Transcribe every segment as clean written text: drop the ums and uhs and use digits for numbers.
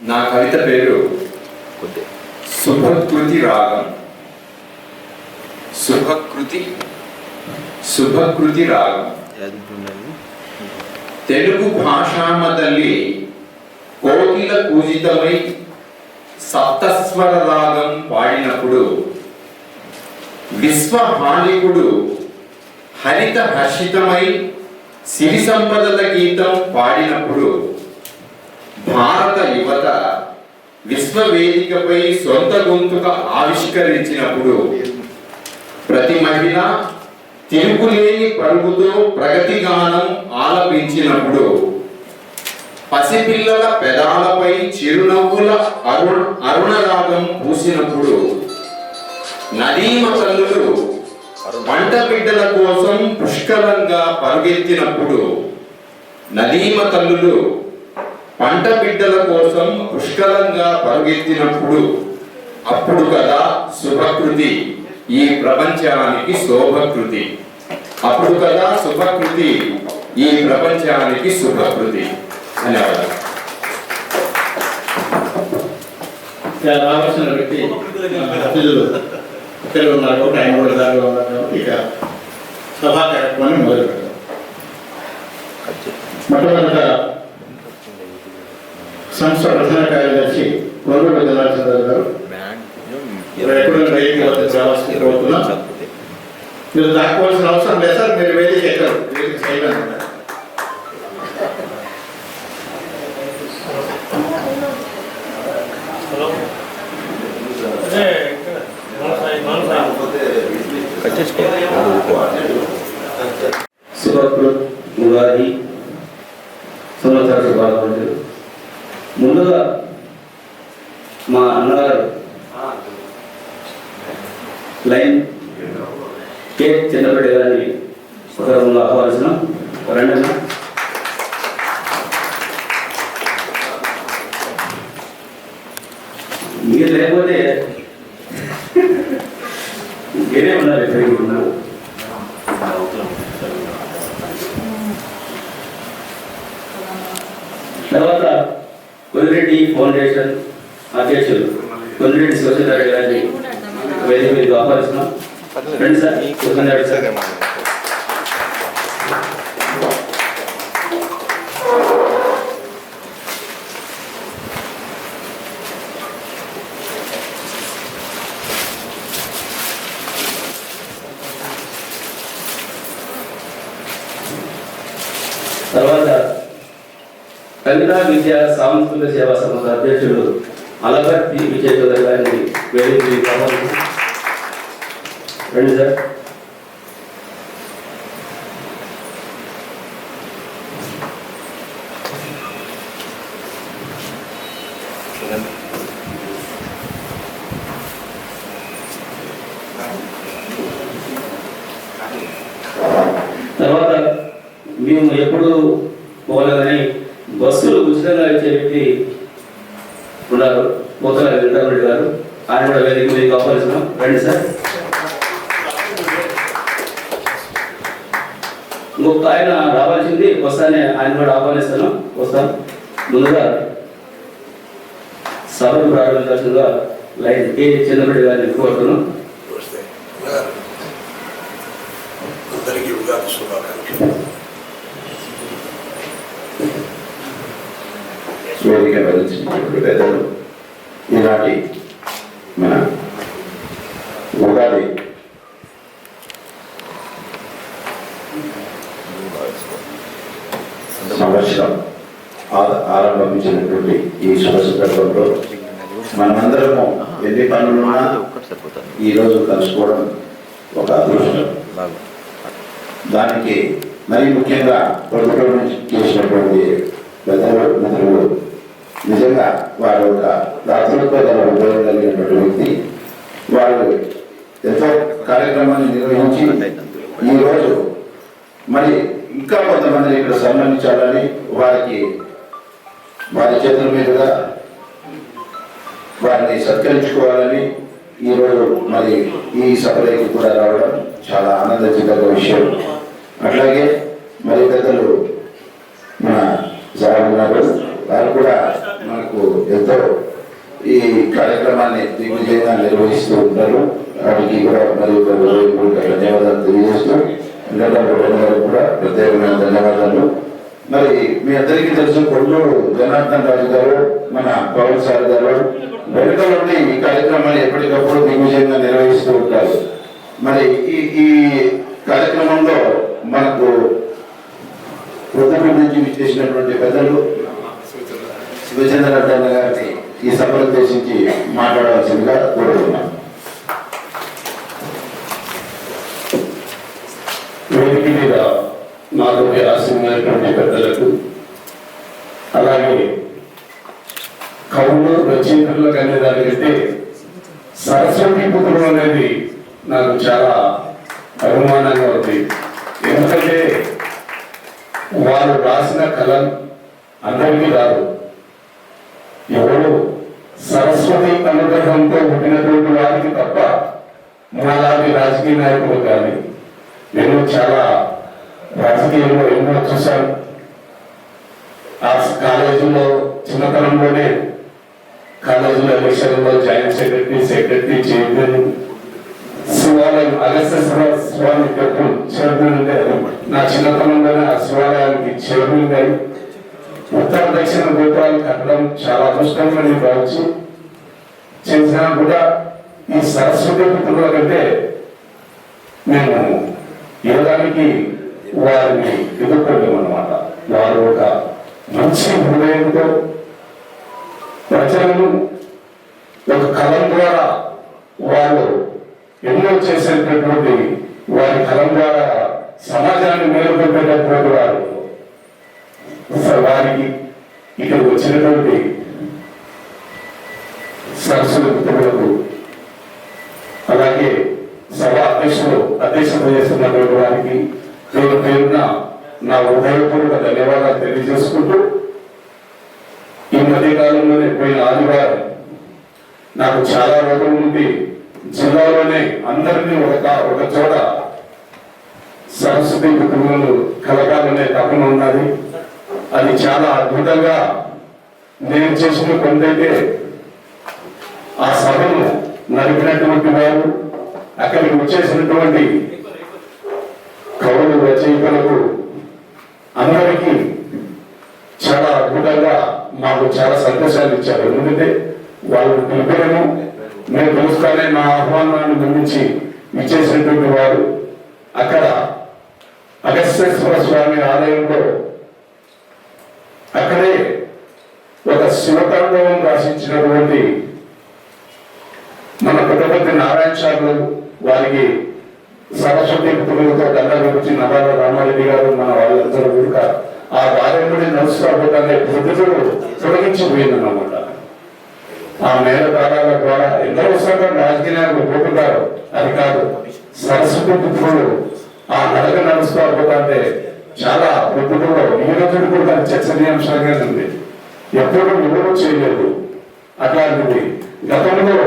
నా కవిత పేరు శుభకృతి రాగం. శుభకృతి రాగం. తెలుగు భాషామ తల్లి కోకిల పూజితమై సప్తస్వర రాగం పాడినప్పుడు, విశ్వహాళికుడు హరిత హర్షితమై సిరి సంపదల గీతం పాడినప్పుడు, భారత యువత విశ్వవేదికపై సొంత గొంతుక ఆవిష్కరించినప్పుడు, ప్రతి మహిళ తిరుగులేని పరుగుతో ప్రగతి గానం ఆలపించినప్పుడు, పసిపిల్లల పెదాలపై చిరునవ్వుల అరుణరాగం పూసినప్పుడు, నదీమ తల్లులు పంట బిడ్డల కోసం పుష్కలంగా పరుగెత్తినప్పుడు, నదీమ తల్లులు పంట బిడ్డల కోసం పుష్కలంగా పరుగెత్తినప్పుడు, అప్పుడు కదా శుభకృతి ఈ ప్రపంచానికి శోభకృతి. అప్పుడు కదా శుభకృతి ఈ ప్రపంచానికి శుభకృతి. ధన్యవాదాలు. రావాల్సిన వ్యక్తి అతిథులు తెలుగు ఉన్నారు, టైం కూడా దారిలో ఉన్నారు. ఇక సభా కార్యక్రమాన్ని మొదలు పెడతాం. మొట్టమొదట సంస్థ ప్రధాన కార్యదర్శి కొల్లూరు జనార్దన్ గారు కోరుతున్నాం. మీరు దాక్కోవాల్సిన అవసరం లేదు సార్, మీరు వేదిక ఎక్కరు, వేదిక సైడ్ అనమాట. శుభకృత్ ఉగాది సంవత్సర శుభాకాంక్షలు. ముందుగా మా అన్నగారు లైన్ కే చిన్నపడి గారిని ఒక రూమ్లో ఆహ్వానిస్తున్నాం. రండి. మీరు లేకపోతే మీరే ఉన్నారు, ఎక్కడికి ఉన్నారు. తర్వాత కొల్లిరెడ్డి ఫౌండేషన్ అధ్యక్షులు కొల్లిరెడ్డి శివచంద్రారెడ్డి గారిని వేదిక మీద ఆహ్వానిస్తున్నాం. రండి సార్, శివచంద్రారెడ్డి సార్. తర్వాత కవితా విద్యా సాంస్కృతిక సేవా సంస్థ అధ్యక్షుడు అలగర్తి విజయచంద్ర గారిని వేదిక కావాలి. రండి సార్. తర్వాత మేము ఎప్పుడు పోలేదని బస్సులు ఉచితంగా ఇచ్చే వ్యక్తి ఉన్నారు, మొత్తం వెంకటరెడ్డి గారు. ఆయన కూడా వేదిక మీద ఆహ్వానిస్తున్నాం. రండి సార్. ఇంకొక ఆయన రావాల్సింది, వస్తానే ఆయన కూడా ఆహ్వానిస్తున్నాం. వస్తాం. ముందుగా సభకు ప్రారంభించాల్సిందిగా లైన్ కే చంద్రరెడ్డి గారిని కోరుతున్నాం. వేదిక వహించినటువంటి పెద్దలు, ఈనాటి మన ఉగాది సంవత్సరం ఆరంభించినటువంటి ఈ శుభ సందర్భంలో మనమందరము ఎన్ని పనులున్నా ఈరోజు కలుసుకోవడం ఒక అదృష్టం. దానికి మరీ ముఖ్యంగా ప్రభుత్వం నుంచి చేసినటువంటి పెద్దలు మిత్రులు, నిజంగా వారు ఒక దాతృత్వ ఉపయోగం కలిగినటువంటి వ్యక్తి. వారు ఎంతో కార్యక్రమాన్ని నిర్వహించి ఈరోజు మరి ఇంకా కొంతమంది ఇక్కడ సన్మానించాలని, వారికి వారి చేతుల మీదుగా వారిని సత్కరించుకోవాలని ఈరోజు మరి ఈ సభలోకి కూడా రావడం చాలా ఆనందజనక విషయం. అట్లాగే మరి పెద్దలు మన సార్ ఉన్నారు, వారు కూడా మనకు మనకు ఎంతో ఈ కార్యక్రమాన్ని దిగ్విజయంగా నిర్వహిస్తూ ఉంటారు. వారికి కూడా మరియు ధన్యవాదాలు తెలియజేస్తూ గారికి కూడా ప్రత్యేకమైన ధన్యవాదాలు. మరి మీ అందరికీ తెలుసు కొల్లూరు జనార్దన్ రాజు గారు, మన పవన్ సార్ గారు వెనుక నుండి ఈ కార్యక్రమాన్ని ఎప్పటికప్పుడు దిగ్విజయంగా నిర్వహిస్తూ ఉంటారు. మరి ఈ కార్యక్రమంలో మనకు ప్రొద్దుటూరు నుంచి విచ్చేసినటువంటి పెద్దలు శివచంద్ర అన్న గారిని ఈ సభను ఉద్దేశించి మాట్లాడవలసిందిగా కోరుతున్నాం. వేదిక మీద నాకు ఆశీర్వదించినటువంటి పెద్దలకు, అలాగే కవులు రచయితలకు అనే దానికంటే సరస్వతి పుత్రులు అనేది నాకు చాలా అభిమానంగా ఉంది. ఎందుకంటే వారు రాసిన కళ అందరికీ రాదు. ఎవరు సరస్వతి అనుగ్రహంతో పుట్టినటువంటి వారికి తప్ప మాలాంటి రాజకీయ నాయకులు కానీ నేను చాలా రాజకీయంలో ఎన్నో చూశాను. ఆ కాలేజీలో చిన్నతనంలోనే కాలేజీలో ఎలక్షన్లో జాయింట్ సెక్రటరీ చైర్మన్, శివాలయం అగస్త్యేశ్వర స్వామి టెంపుల్ చైర్మన్ ఉండారు. నా చిన్నతనంలోనే ఆ శివాలయానికి చైర్మన్ గారు ఉత్తర దక్షిణ గోపురాలు కట్టడం చాలా అదృష్టంగా నేను భావించి చేసినా కూడా ఈ సరస్వతి పుత్రుల కంటే మేము ఏదానికి వారిని ఎదుర్కోలేమన్నమాట. వారు ఒక మంచి హృదయంతో ప్రజలను ఒక కలం ద్వారా వారు ఎన్నో చేసేటటువంటి వారి కలం ద్వారా సమాజాన్ని మేలుకొల్పేటటువంటి వారు. వారికి ఇక్కడ వచ్చినటువంటి సరస్వతి పుత్రులకు, అలాగే సభ అధ్యక్షత చేస్తున్నటువంటి వారికి పేరున నా హృదయపూర్వక ధన్యవాదాలు తెలియజేసుకుంటూ, ఈ మధ్య కాలంలోనే పోయిన ఆదివారం నాకు చాలా రోజుల నుండి జిల్లాలోనే అందరినీ ఒక చోట సరస్వతి పుత్రులను కలగాలనే తపన ఉన్నది. అది చాలా అద్భుతంగా నేను చేసిన కొందైతే ఆ సభను నడిపినటువంటి వారు, అక్కడికి వచ్చేసినటువంటి కవులు రచయితలకు అందరికీ చాలా అద్భుతంగా మాకు చాలా సంతోషాలు ఇచ్చారు. ఎందుకంటే వాళ్ళు పిలిపేమో మేము పిలుస్తానే నా ఆహ్వానాన్ని మన్నించి ఇచ్చేసినటువంటి వారు అక్కడ అగస్త్యేశ్వర స్వామి ఆలయంలో అక్కడే ఒక శివతాండవం రాసించినటువంటి మన పుట్టపర్తి నారాయణ సార్లు వారికి సరస్వతి పుత్రులతో దండగురించి నవాల రామారెడ్డి గారు మన వాళ్ళందరూ కూడా ఆ బాల్యంలోనే నడుస్తుపోతానే పుత్రులు తొలగించిపోయిందన్నమాట. ఆ మేర దారాల ద్వారా ఎందరో వస్తారు రాజకీయ నాయకులు పోతుంటారు, అది కాదు. సరస్వతి పుత్రులు ఆ నడక నడుస్తుపోతుంటే చాలా పుత్రుల్లో ఈ రోజు కూడా చర్చనీయాంశంగా ఉంది. ఎప్పుడు ఎవరూ చేయలేదు అట్లాంటిది. గతంలో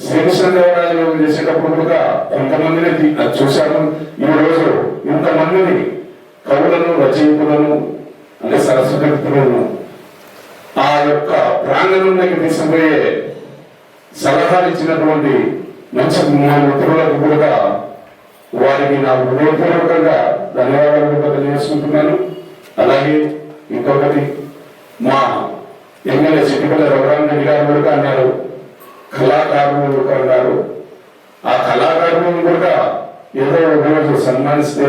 శ్రీకృష్ణదేవరాయలు చేసేటప్పుడు కూడా కొంతమందిని చూశాను. ఈ రోజు ఇంతమందిని కవులను రచయితులను అంటే సరస్వతి పుత్రులను ఆ యొక్క ప్రాంగణంలోకి తీసుకుపోయే సలహాలు ఇచ్చినటువంటి మంచి మిత్రులకు కూడా వారికి నా హృదయపూర్వకంగా ధన్యవాదాలు కూడా తెలియజేసుకుంటున్నాను. అలాగే ఇంకొకటి మా ఎమ్మెల్యే చిట్టిపల్లి రఘురామరెడ్డి గారు కూడా అన్నారు, కళాకారులు అన్నారు. ఆ కళాకారులను కూడా ఏదో ఒక రోజు సన్మానిస్తే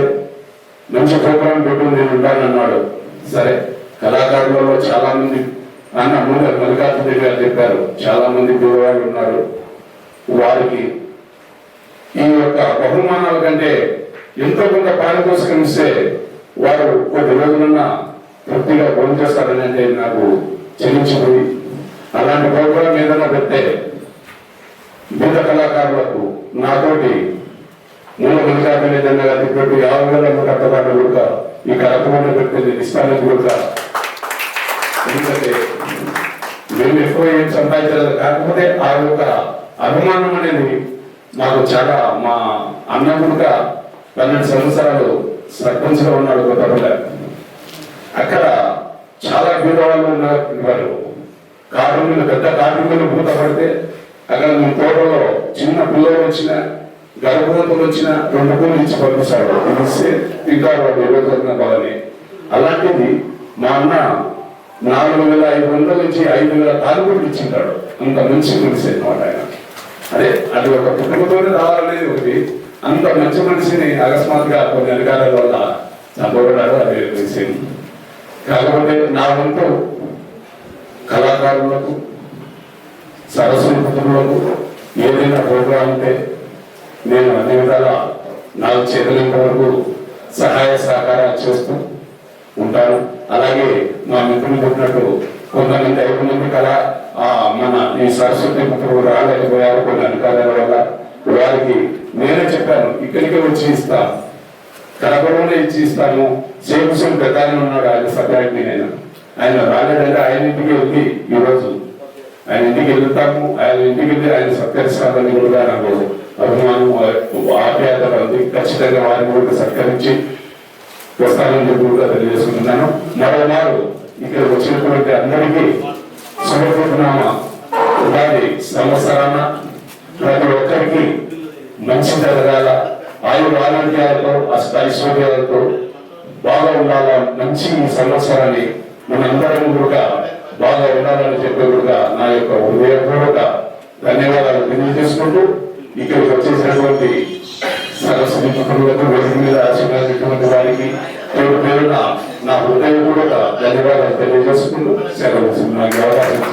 మంచి ప్రోగ్రాం పెట్టి నేను ఉంటానన్నాడు. సరే, కళాకారులలో చాలా మంది అన్న ముందు మల్లికార్జున గారు చెప్పారు, చాలా మంది పేదవాళ్ళు ఉన్నారు. వారికి ఈ యొక్క బహుమానాల కంటే ఎంతో కొంత పారితోషికం ఇస్తే వారు కొద్ది రోజులన్నా తృప్తిగా భోంచేస్తారని అంటే నాకు చెల్లించిపోయి అలాంటి ప్రోగ్రాం ఏదైనా పెడితే బీద కళాకారులకు నాతోటి మూల మల్లికార్జున ఏదైనా పెట్టి 50,000 కట్టడాలు కూడా ఈ కార్యక్రమంలో పెట్టి ఇస్తానని కూడా. ఎందుకంటే మేము ఎక్కువ ఏం సంపాదించలేదు, కాకపోతే ఆ యొక్క అభిమానం అనేది మాకు చాలా. మా అన్న కూడా 12 సంవత్సరాలు సర్పంచ్ గా ఉన్నాడు కొత్తపల్లి. అక్కడ చాలా పేదవాళ్ళు ఉన్నారు. కార్మికులు పెద్ద కార్మికులు మూత పడితే అక్కడ మీ తోటలో చిన్న పిల్లలు వచ్చిన గర్భవతులు వచ్చిన 2 పూలు ఇచ్చి పంపిస్తాడు. ఇస్తే ఇంకా వాడు నిరోధన బలని. అలాంటిది మా అన్న 4,500 నుంచి 5,000 కార్మికులు ఇచ్చింటాడు. అంత మంచి మనిషి అన్నమాట ఆయన. అదే అది ఒక కుటుంబంతోనే రావాలనేది ఒకటి. అంత మంచి మనిషిని అకస్మాత్తుగా కొన్ని అధికారుల వల్ల చంపబడ్డాడు. అదే విషయం. కాకపోతే నా వంతు కళాకారులకు సరస్వతులకు ఏదైనా ప్రోగ్రాం ఉంటే నేను అన్ని విధాలా నాకు చేతులంత వరకు సహాయ సహకారాలు చేస్తూ ఉంటాను. అలాగే మా మిత్రులు చెప్పినట్టు కొంతమంది 5 మంది మన ఈ సరస్వతి మిత్రులు రాలేకపోయారు కొన్ని అధికారుల వల్ల. వారికి నేనే చెప్పాను, ఇక్కడికే వచ్చి ఇస్తాను, కడపలోనే ఇచ్చి ఇస్తాను. శేఖుసం పెద్ద ఆయన ఉన్నాడు, ఆయన సభ్యాన్ని ఆయన రాలేదంటే ఆయన ఇంటికి వెళ్ళి ఈరోజు ఆయన ఇంటికి వెళ్తాము. ఆయన ఇంటికి వెళ్ళి ఆయన సత్కరిస్తానని కూడా నాకు అభిమానం ఆప్యాయత ఉంది. ఖచ్చితంగా వారిని కూడా సత్కరించి వస్తానని చెప్పి కూడా తెలియజేసుకుంటున్నాను. మరోమారు ఇక్కడ వచ్చినటువంటి అందరికీ శుభకృతనామ ఉగాది సంవత్సరాన ప్రతి ఒక్కరికి మంచి జరగాల, ఆరోగ్యాలతో ఐశ్వర్యాలతో బాగా ఉండాల. మంచి ఈ సంవత్సరాన్ని మనందరం కూడా బాగా ఉండాలని చెప్పి కూడా నా యొక్క హృదయపూర్వక ధన్యవాదాలు తెలియజేసుకుంటూ ఇక్కడికి వచ్చేసినటువంటి సరస్వతి మిత్రులకు, వేదిక మీద ఆశీర్వాదించినటువంటి వారికి పేరు పేరున నా హృదయపూర్వక ధన్యవాదాలు తెలియజేసుకుంటూ సెలవు నాకు అవకాశం.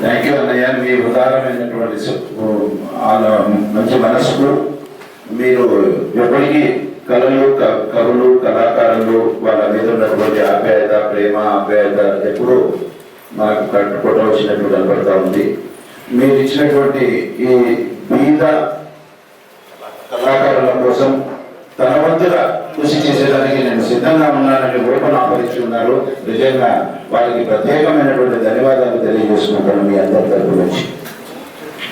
థ్యాంక్ యూ అన్నయ్య. మీ ఉదారమైనటువంటి మంచి మనసుకు మీరు ఎప్పటికీ కవులు కళాకారులు వాళ్ళ మీద ఉన్నటువంటి ఆప్యాయత, ప్రేమ, ఆప్యాయత ఎప్పుడూ మనకు కట్టుకోవచ్చినట్టు కనపడతా ఉంది. మీరు ఇచ్చినటువంటి ఈ బీద కళాకారుల కోసం తన వంతుగా కృషి చేసేదానికి నేను సిద్ధంగా ఉన్నానని రూపనాపరిచి ఉన్నారు. నిజంగా వారికి ప్రత్యేకమైనటువంటి ధన్యవాదాలు తెలియజేసుకుంటాను మీ అందరి తరపు నుంచి.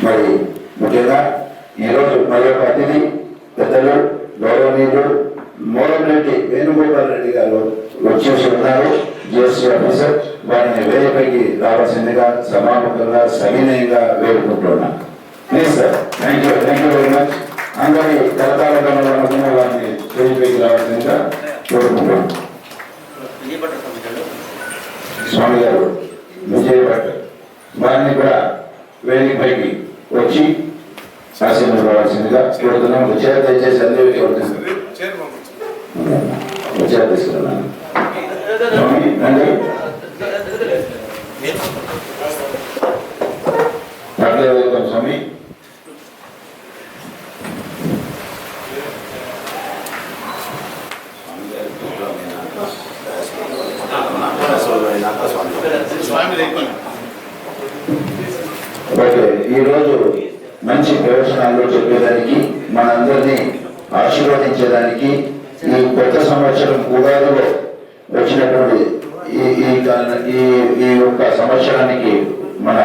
మరి ముఖ్యంగా ఈరోజు మరి యొక్క అతిథి పెద్దలు గౌరవనీయులు మూలంరెడ్డి వేణుగోపాల్ రెడ్డి గారు వచ్చేసి ఉన్నారు, జిఎస్టీ ఆఫీసర్. వారిని వేదికపైకి రావాల్సిందిగా సమాపకంగా సవినయంగా వేడుకుంటున్నాను. Please sir. Thank you very much. అందరి కలతాల గమనంలో వారిని వేదికపైకి రావాల్సిందిగా కోరుకుంటున్నాను. స్వామి గారు విజయభట్ వారిని కూడా వేదికపైకి వచ్చి ఆశీర్వదించవలసిందిగా కోరుతున్నాం. వచ్చారు, దయచేసి అందరికీ వచ్చారు తీసుకున్నాను. స్వామి రండి. వెల్కమ్ స్వామి. ఓకే, ఈరోజు మంచి ప్రయోజనాలు చెప్పేదానికి, మనందరినీ ఆశీర్వదించేదానికి, ఈ కొత్త సంవత్సరం ఉగాదిలో వచ్చినటువంటి ఈ యొక్క సంవత్సరానికి మన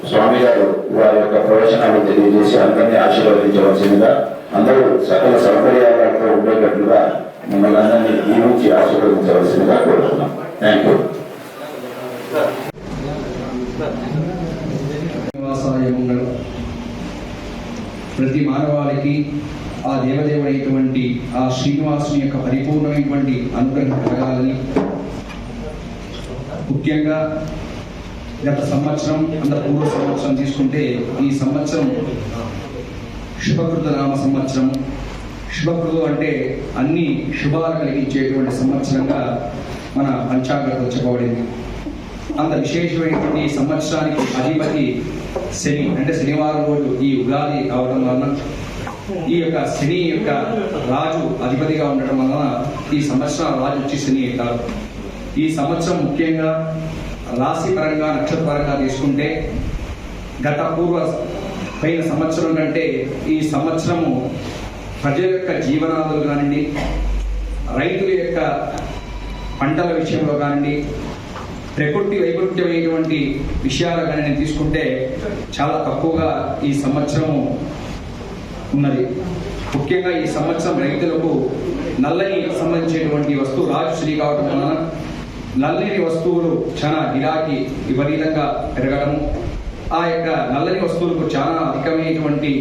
స్వామి గారు వారి యొక్క ప్రవచనాలు తెలియజేసి అందరినీ ఆశీర్వదించవలసిందిగా, అందరూ సకల సౌకర్యాలతో ఉండేటట్లుగా మిమ్మల్ని అందరినీ ఈ నుంచి ఆశీర్వదించవలసిందిగా కోరుతున్నాం. Thank you. ప్రతి మానవాళికి ఆ దేవదేవుడైనటువంటి ఆ శ్రీనివాసుని యొక్క పరిపూర్ణమైనటువంటి అనుగ్రహం కలగాలని, ముఖ్యంగా గత సంవత్సరం పూర్వ సంవత్సరం తీసుకుంటే ఈ సంవత్సరం శుభకృత నామ సంవత్సరం. శుభకృతు అంటే అన్ని శుభాలు కలిగించేటువంటి సంవత్సరంగా మన పంచాంగంలో చెప్పబడింది. అంత విశేషమైనటువంటి సంవత్సరానికి అధిపతి శని, అంటే శనివారం రోజు ఈ ఉగాది అవడం వలన, ఈ యొక్క శని యొక్క రాజు అధిపతిగా ఉండటం వలన ఈ సంవత్సరం రాజు వచ్చి శని అవుతారు. ఈ సంవత్సరం ముఖ్యంగా రాశి పరంగా, నక్షత్ర పరంగా తీసుకుంటే గత పైన సంవత్సరం కంటే ఈ సంవత్సరము ప్రజల యొక్క జీవనాదులు కానివ్వండి, రైతుల యొక్క పంటల విషయంలో కానివ్వండి, ప్రకృతి వైపరీత్యమైనటువంటి విషయాలు కానీ నేను తీసుకుంటే చాలా తక్కువగా ఈ సంవత్సరము ఉన్నది. ముఖ్యంగా ఈ సంవత్సరం రైతులకు నల్లని సంబంధించినటువంటి వస్తువు రాజు శ్రీ కావటం వలన నల్లని వస్తువులు చాలా గిరాకీ విపరీతంగా పెరగడము, ఆ యొక్క నల్లని వస్తువులకు చాలా అధికమైనటువంటి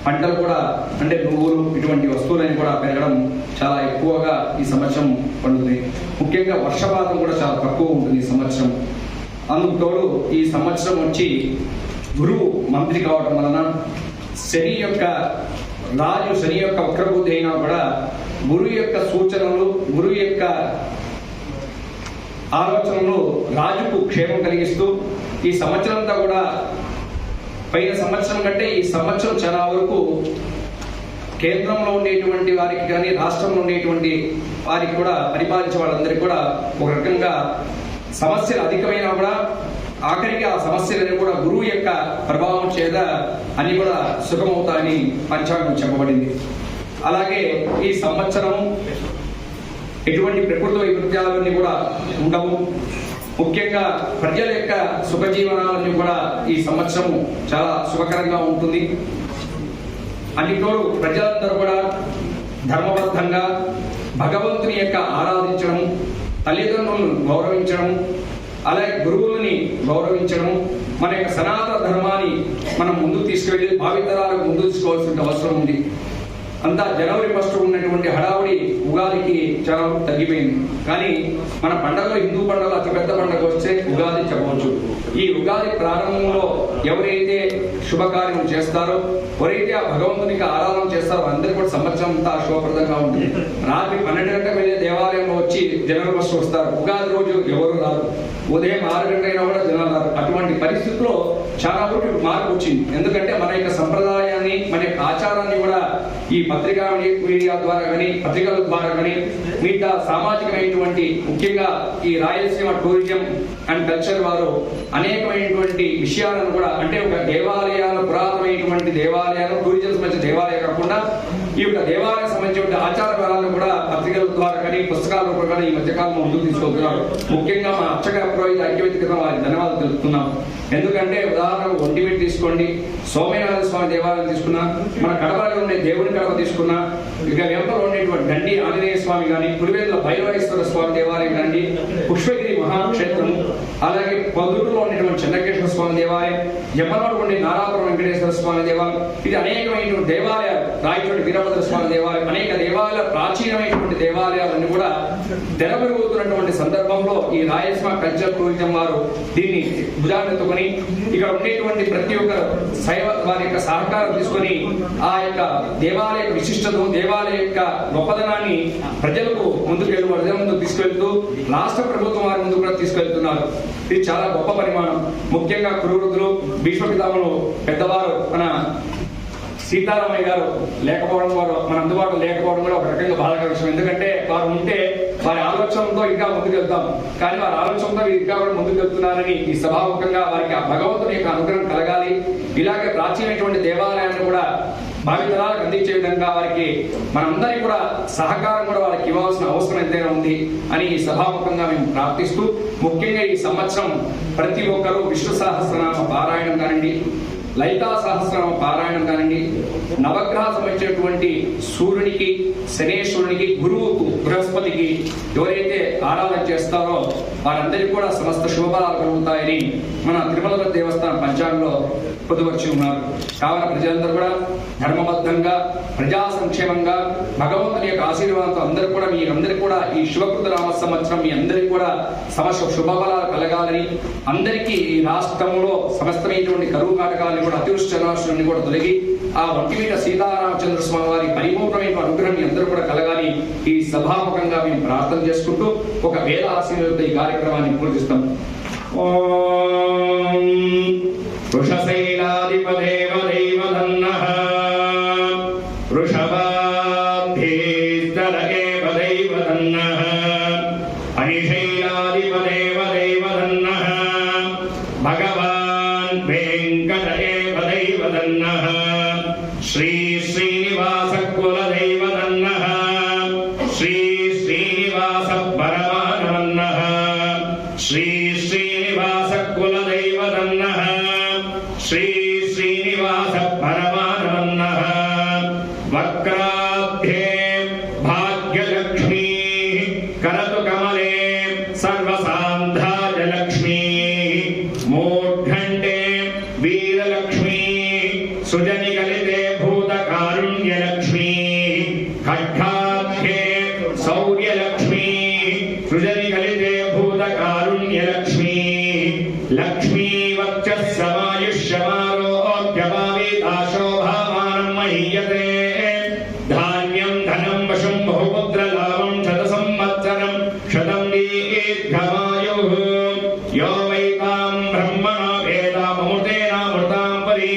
పంటలు కూడా అంటే నువ్వులు ఇటువంటి వస్తువులని కూడా పెరగడం చాలా ఎక్కువగా ఈ సంవత్సరం పండుతుంది. ముఖ్యంగా వర్షపాతం కూడా చాలా తక్కువ ఉంటుంది ఈ సంవత్సరం. అందుకు తోడు ఈ సంవత్సరం వచ్చి గురువు మంత్రి కావడం వలన శని యొక్క వక్రబుద్ధి అయినా కూడా గురువు యొక్క సూచనలు, గురువు యొక్క ఆలోచనలు రాజుకు క్షేమం కలిగిస్తూ ఈ సంవత్సరం అంతా కూడా పైన సంవత్సరం కంటే ఈ సంవత్సరం చాలా వరకు కేంద్రంలో ఉండేటువంటి వారికి కానీ రాష్ట్రంలో ఉండేటువంటి వారికి కూడా పరిపాలించే వాళ్ళందరికీ కూడా ఒక రకంగా సమస్యలు అధికమైనా కూడా ఆఖరికి ఆ సమస్యలన్నీ కూడా గురువు యొక్క ప్రభావం చేత అన్ని కూడా సుఖమవుతాయని పంచాంగం చెప్పబడింది. అలాగే ఈ సంవత్సరం ఎటువంటి ప్రకృతి వైపరీత్యాలన్నీ కూడా ఉండవు. ముఖ్యంగా ప్రజల యొక్క సుఖజీవనాలన్నీ కూడా ఈ సంవత్సరం చాలా సుఖకరంగా ఉంటుంది. అన్నిటోడు ప్రజలందరూ కూడా ధర్మబద్ధంగా భగవంతుని యొక్క ఆరాధించడం, తల్లిదండ్రులను గౌరవించడం, అలాగే గురువులని గౌరవించడం, మన యొక్క సనాతన ధర్మాన్ని మనం ముందుకు తీసుకువెళ్ళి భావితరాలకు ముందుకు తీసుకోవాల్సిన అవసరం ఉంది. అంతా జనవరి 1 ఉన్నటువంటి హడావుడి ఉగాదికి చాలా తగ్గిపోయింది. కానీ మన పండుగలో హిందూ పండుగ అతిపెద్ద పండుగ వస్తే ఉగాది చెప్పవచ్చు. ఈ ఉగాది ప్రారంభంలో ఎవరైతే శుభకార్యం చేస్తారో, ఎవరైతే ఆ భగవంతునికి ఆరాధన చేస్తారో అందరికీ కూడా సంవత్సరం అంతా శుభప్రదంగా ఉంటుంది. రాత్రి 12 గంటలకు వెళ్ళే దేవాలయంలో వచ్చి జనవరి 1 వస్తారు. ఉగాది రోజు ఎవరు రారు. ఉదయం 6 గంటలైనా కూడా జనాలు రారు. అటువంటి పరిస్థితుల్లో చాలా వరకు మార్పు వచ్చింది. ఎందుకంటే మన యొక్క సంప్రదాయాన్ని, మన యొక్క ఆచారాన్ని కూడా ఈ పత్రికా మీడియా ద్వారా కానీ, పత్రికల ద్వారా కానీ, మిగతా సామాజికమైనటువంటి ముఖ్యంగా ఈ రాయలసీమ టూరిజం అండ్ కల్చర్ వారు అనేకమైనటువంటి విషయాలను కూడా, అంటే ఒక దేవాలయాలు, పురాతనమైనటువంటి దేవాలయాలు, టూరిజం సంబంధించిన దేవాలయం కాకుండా ఈ యొక్క దేవాలయం సంబంధించిన ఆచార వివరాలను కూడా పత్రికల ద్వారా కానీ, పుస్తకాల రూపంలో కానీ ఈ మధ్యకాలంలో ముందుకు తీసుకెళ్తున్నారు. ముఖ్యంగా మన అర్చక పురోహిత ఐక్యవేదిక వారికి ధన్యవాదాలు తెలుపుతున్నాం. ఎందుకంటే ఉదాహరణకు ఒంటిమిటి తీసుకోండి, సోమనాథ స్వామి దేవాలయం తీసుకున్నా, మన కడపలో ఉండే దేవుని కడప తీసుకున్నా, ఇక వెంపలో ఉండేటువంటి దండి ఆంజనేయ స్వామి కానీ, పులివేంద్ర భైరవేశ్వర స్వామి దేవాలయం కానీ, పుష్పగిరి మహాక్షేత్రము, అలాగే పొద్దుటూరులో ఉండేటువంటి చెన్నకేశ్వర స్వామి దేవాలయం, యమనోడు ఉండే నారాపురం వెంకటేశ్వర స్వామి దేవాలయం, ఇది అనేకమైనటువంటి దేవాలయాలు, రాయచోటి వీరభద్ర స్వామి దేవాలయం, అనేక దేవాలయాలు, ప్రాచీనమైనటువంటి దేవాలయాలన్నీ కూడా తెరబెరుగుతున్నటువంటి సందర్భంలో ఈ రాయలసీమ కల్చర్ టూరిజం వారు దీన్ని భుజాన్నెత్తుకొని ఇక్కడ ఉండేటువంటి ప్రతి ఒక్కరు వారి యొక్క సహకారం తీసుకొని ఆ యొక్క దేవాలయ విశిష్టత, దేవాలయ యొక్క గొప్పదనాన్ని ప్రజలకు ముందుకు తీసుకెళ్తూ రాష్ట్ర ప్రభుత్వం వారి ముందు కూడా తీసుకెళ్తున్నారు. ఇది చాలా గొప్ప పరిమాణం. ముఖ్యంగా కురువృద్ధులు, భీష్మ పితామహులు పెద్దవారు మన సీతారామయ్య గారు లేకపోవడం, వారు మన అందుబాటులో లేకపోవడం కూడా ఒక రకంగా బాధాకర విషయం. ఎందుకంటే వారు ఉంటే వారి ఆలోచనతో ఇంకా ముందుకెళ్తాం, కానీ వారి ఆలోచనతో ఇంకా కూడా ముందుకెళ్తున్నారని ఈ సభాముఖంగా వారికి ఆ భగవంతుని యొక్క అనుగ్రహం కలగాలి. ఇలాగే ప్రాచీనమైనటువంటి దేవాలయాన్ని కూడా భావితరాలకు అందించే విధంగా వారికి మనందరికీ కూడా సహకారం కూడా వారికి ఇవ్వాల్సిన అవసరం ఎంతైనా ఉంది అని ఈ సభాముఖంగా మేము ప్రార్థిస్తూ, ముఖ్యంగా ఈ సంవత్సరం ప్రతి ఒక్కరూ విష్ణు సహస్రనామ పారాయణం కానివ్వండి, లలితా సహస్రనామ పారాయణం కానివ్వండి, నవగ్రహ సంబంధించినటువంటి సూర్యునికి, శనేశ్వరునికి, గురువుకు, బృహస్పతికి ఎవరైతే ఆరాధన చేస్తారో వారందరికీ కూడా సమస్త శుభఫలాలు కలుగుతాయని మన తిరుమల దేవస్థానం పంచాంగంలో పొందుపరిచి ఉన్నారు. కావున ప్రజలందరూ కూడా ధర్మబద్ధంగా, ప్రజా సంక్షేమంగా, భగవంతుని యొక్క ఆశీర్వాదంతో అందరూ కూడా మీ అందరికీ కూడా ఈ శుభకృత నామ సంవత్సరం మీ అందరికీ కూడా సమస్త శుభఫలాలు కలగాలని, అందరికీ ఈ రాష్ట్రంలో సమస్తమైనటువంటి కరువు కాటకాలని కూడా, అతివృష్టి అనావృష్టిని కూడా తొలగి ఆ ఒంటిమిట సీతారామచంద్ర స్వామి వారి పరిపూర్ణమైన అనుగ్రహం మీ అందరూ కూడా కలగాలి ఈ సభాముఖంగా మేము ప్రార్థన చేసుకుంటూ ఒక వేద ఆశీర్వాదంతో ఈ కార్యక్రమాన్ని పూర్తిస్తాం. ఓం వృషశైలాధిపదేవ దైవధన్నః వృషభాబ్ధీస్తర ఏవ దైవధన్నః అనిశైలాధిపదేవ దైవధన్నః భగవాన్ వెంకట ఏవ దైవధన్నః శ్రీ శ్రీనివాస కుల దైవధన్నః శ్రీ శ్రీనివాస పరమానవన్నః శ్రీ శ్రీనివాస కుల దైవధన్నః శ్రీ శ్రీనివాస పరమానవన్నః వక్రాభ్యే భాగ్యలక్ష్మీ కరతు కమలే సర్వ लक्ष्मीवक्षस्समायुष्यमारोग्यमावेदाशोभामानं महीयते धान्यं धनं वशं बहुपुत्रलाभं शतसंवत्सरं शतं दीर्घमायुः यो वैतां ब्रह्मणा वेदामृतेनामृतां परि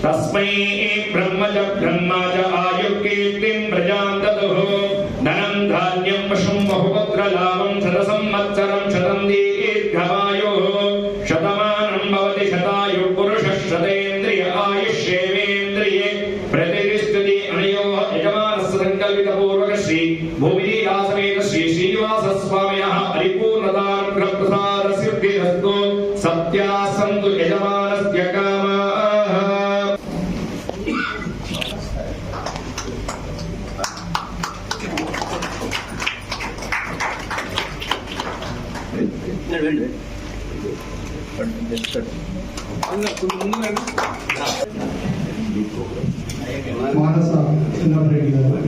तस्मै ब्रह्म च आयुर्कीर्तिं प्रजां ददुः धनं धान्यं वशं बहुपुत्रलाभं शतसंवत्सरं शतं दीर्घमायुः शतमानं भवति शतायुः पुरुषः शतेन्द्रिय आयुष्येवेन्द्रिये प्रतिष्ठति अनयोः यजमानस्य संकल्पितपूर्वक श्री भूमिलीलासमेत श्री श्रीनिवासस्वामिनः परिपूर्णतानुग्रहप्रसादसिद्धिरस्तु सत्याः सन्तु यजमानस्य कामाः। మానస చిన్నరెడ్డి గారు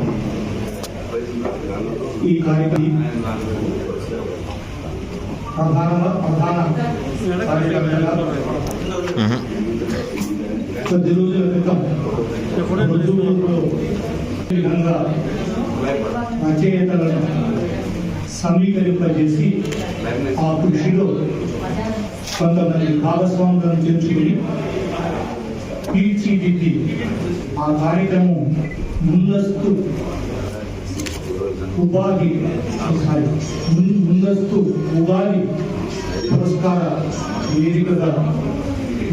ఈ కార్యక్రమం ప్రధాన కార్యక్రమంగా కొద్ది రోజుల క్రితం విధంగా రచయితలను సమీకరింపజేసి ఆ కృషిలో కొంతమంది భాగస్వాములను చేర్చుకుని తీర్చిదిద్ది ఆ కార్యక్రమం ముందస్తు ఉగాది పురస్కార వేదికగా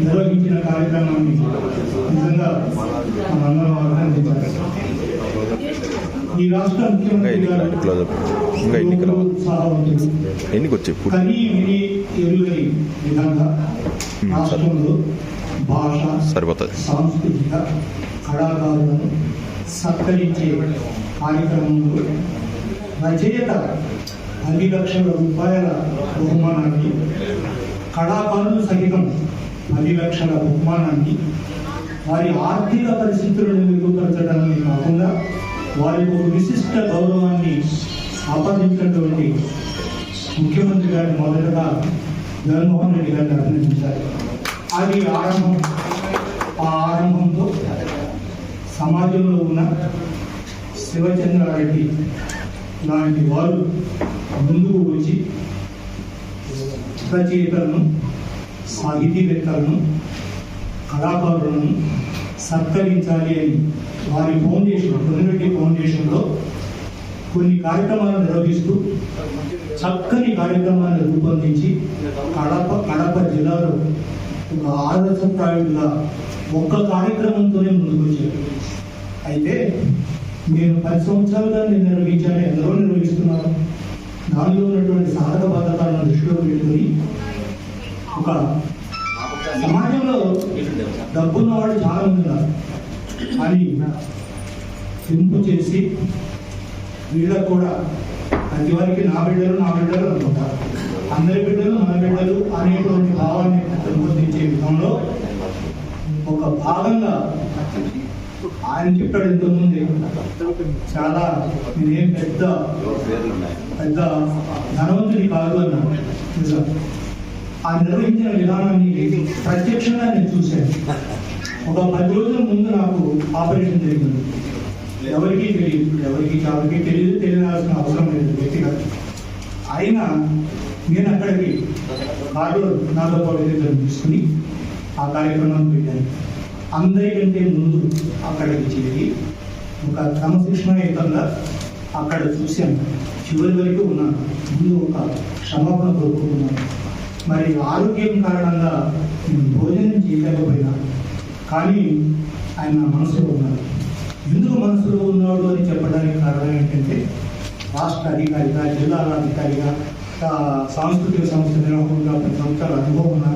నిర్వహించిన కార్యక్రమాన్ని నిజంగా మనందరం అభినందించాలి. ఈ రాష్ట్ర ముఖ్యమంత్రి గారు కనీ విని ఎరుగని విధంగా రాష్ట్రంలో భాష సాంస్కృతిక కళాకారులను సత్కరించే కార్యక్రమంలో రచయిత 10 లక్షల రూపాయల బహుమానాన్ని, కళాకారులు సహితం 10 లక్షల బహుమానాన్ని, వారి ఆర్థిక పరిస్థితులను మెరుగుపరచడాన్ని కాకుండా వారికి ఒక విశిష్ట గౌరవాన్ని ఆపాదించినటువంటి ముఖ్యమంత్రి గారిని మొదటగా జగన్మోహన్ రెడ్డి గారిని అభినందించారు. అది ఆరంభం. ఆ ఆరంభంతో సమాజంలో ఉన్న శివచంద్రారెడ్డి లాంటి వారు ముందుకు వచ్చి రచయితలను, సాహితీవేత్తలను, కళాకారులను సత్కరించాలి అని వారి ఫౌండేషన్, పొన్నిరెడ్డి ఫౌండేషన్లో కొన్ని కార్యక్రమాలను నిర్వహిస్తూ చక్కని కార్యక్రమాలను రూపొందించి కడప జిల్లాలో ఒక ఆదర్శప్రాయుడుగా ఒక్క కార్యక్రమంతోనే ముందుకు వచ్చారు. అయితే నేను 10 సంవత్సరాలుగా నేను నిర్వహించాను, ఎందరో నిర్వహిస్తున్నాను. దానిలో ఉన్నటువంటి సాధక పద్ధతాలను దృష్టిలో పెట్టుకుని ఒక సమాజంలో డబ్బున్న వాళ్ళు చాలా మంది ఉన్నారు అని పెంపు చేసి వీళ్ళకు కూడా ప్రతి వారికి నా బిడ్డలు అనుకుంటారు, అందరి బిడ్డలు మన బిడ్డలు అనేటువంటి భావాన్ని పెంపొందించే విధంలో ఒక భాగంగా ఆయన చెప్పాడు ఇంతకుముందే, చాలా నేనేం పెద్ద ధనవంతుని కాదు అన్నాడు. నిజం. ఆ నిర్వహించిన విధానాన్ని ప్రత్యక్షంగా నేను చూశాను. ఒక 10 రోజుల ముందు నాకు ఆపరేషన్ జరిగింది. ఎవరికి తెలియాల్సిన అవసరం లేదు వ్యక్తిగత. అయినా నేను అక్కడికి కారులో నాతో పాటు తీసుకుని ఆ కార్యక్రమాన్ని పెట్టాను. అందరికంటే ముందు అక్కడికి చేరి ఒక క్రమశిక్షణయుతంగా అక్కడ చూశాను. చివరి వరకు ఉన్నాను. ముందు ఒక క్షమాపణ కోరుకుంటున్నాను. మరి ఆరోగ్యం కారణంగా నేను భోజనం చేయలేకపోయినా కానీ ఆయన మనసులో ఉన్నారు. ఎందుకు మనసులో ఉన్నాడు అని చెప్పడానికి కారణం ఏంటంటే రాష్ట్ర అధికారిగా, జిల్లాల అధికారిగా, సాంస్కృతిక సంస్థ నిర్వాహకులుగా 10 సంవత్సరాల అనుభవం ఉన్న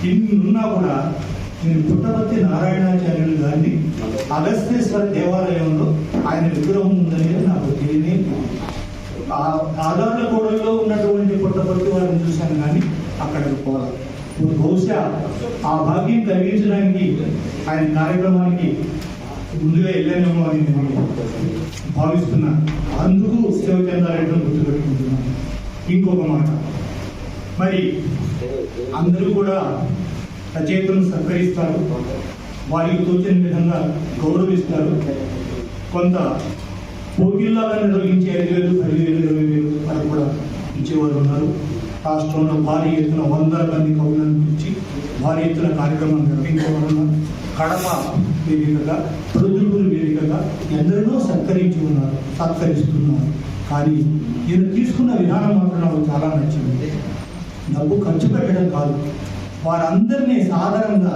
ఇన్ని ఉన్నా కూడా నేను పుట్టపర్తి నారాయణాచార్యులు గారిని అగస్తేశ్వర దేవాలయంలో ఆయన విగ్రహం ఉందని నాకు తెలియదు. ఆధార్ల కూడల్లో ఉన్నటువంటి పుట్టపర్తి వారిని చూశాను కానీ అక్కడికి పోవాలి. బహుశా ఆ భాగ్యం కలిగించడానికి ఆయన కార్యక్రమానికి ముందుగా వెళ్ళానేమో అని నేను భావిస్తున్నాను. అందుకు శివచంద్రారెడ్డిని గుర్తుపెట్టుకుంటున్నాను. ఇంకొక మాట, మరి అందరూ కూడా రచయితలను సత్కరిస్తారు, వారికి తోచిన విధంగా గౌరవిస్తారు. కొంత పోటీల్లాగా నిర్వహించే 5,000, 10,000, 20,000 వరకు కూడా ఇచ్చేవారు ఉన్నారు. రాష్ట్రంలో భారీ ఎత్తున 100 మంది కవులను పిలిచి భారీ ఎత్తున కార్యక్రమం నిర్వహించేవారు ఉన్నారు. కడప వేదికగా, ప్రొద్దుటూరు వేదికగా ఎందరినో సత్కరిస్తున్నారు. కానీ ఈయన తీసుకున్న విధానం మాత్రం నాకు చాలా నచ్చింది. డబ్బు ఖర్చు పెట్టడం కాదు, వారందరినీ సాధారణంగా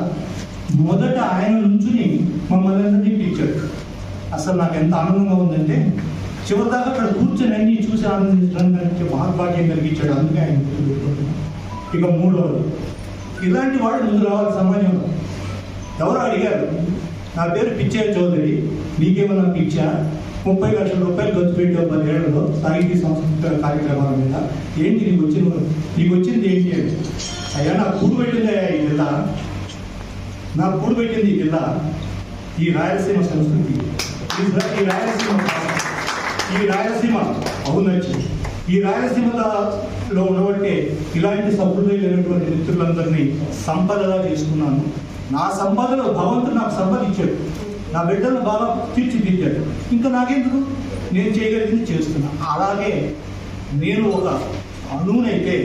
మొదట ఆయన నుంచుని మమ్మల్ని అందరినీ పిలిచాడు. అసలు నాకు ఎంత ఆనందంగా ఉందంటే చివరిదాకా అక్కడ కూర్చొని అన్ని చూసి ఆనందించడానికి మహాభాగ్యం కలిగించాడు. అందుకే ఆయన గుర్తుపెట్టుకుంటున్నాను. ఇక మూడవది, ఇలాంటి వాడు ముందు రావాలి సమాజంలో. ఎవరు అడిగారు, నా పేరు పిచ్చయ్య చౌదరి, నీకేమన్నా పిచ్చా, 30 లక్షల రూపాయలు ఖర్చు పెట్టావు 10 ఏళ్లలో సాహితీ సాంస్కృతిక కార్యక్రమాల మీద, ఏంటి నీకు వచ్చింది ఏంటి అని. అయ్యా నాకు కూడు పెట్టింది ఈ జిల్లా, నాకు కూడు పెట్టింది ఈ జిల్లా, ఈ రాయలసీమ సంస్కృతి, ఈ రాయలసీమ అవునొచ్చి ఈ రాయలసీమలో ఉండబట్టే ఇలాంటి సంప్రదాయమైనటువంటి మిత్రులందరినీ సంపదగా చేసుకున్నాను. నా సంపదలో భగవంతుడు నాకు సంపద ఇచ్చాడు, నా బిడ్డలను బాగా తీర్చిదిద్దాడు. ఇంకా నాకెందుకు, నేను చేయగలిగింది చేస్తున్నా. అలాగే నేను ఒక అణువునైతే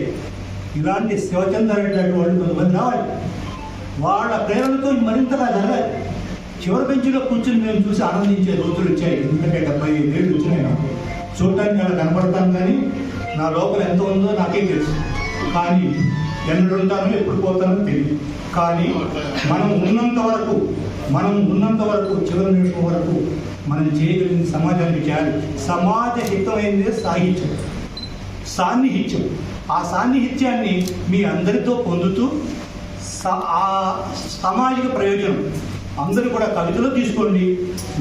ఇలాంటి శివచంద్రారెడ్డి లాంటి వాళ్ళు కొంతమంది రావాలి, వాళ్ళ ప్రేరణతో మరింతగా జరగాలి. చివరి బెంచ్లో కూర్చొని మేము చూసి ఆనందించే రోజులు వచ్చాయి. ఎందుకంటే 75 ఏళ్ళు వచ్చినాయి నాకు. చూడటానికి అలా కనపడతాను, కానీ నా లోపల ఎంత ఉందో నాకే తెలుసు. కానీ ఎన్నడు ఉంటానో ఎప్పుడు పోతానో తెలియదు. కానీ మనం ఉన్నంత వరకు చివరి నిమిషం వరకు మనం చేయగలిగింది సమాజానికి చేయాలి. సమాజ హితమైనదే సాహిత్యం, సాన్నిహిత్యం. ఆ సాన్నిహిత్యాన్ని మీ అందరితో పొందుతూ ఆ సామాజిక ప్రయోజనం అందరూ కూడా కవితలో తీసుకోండి,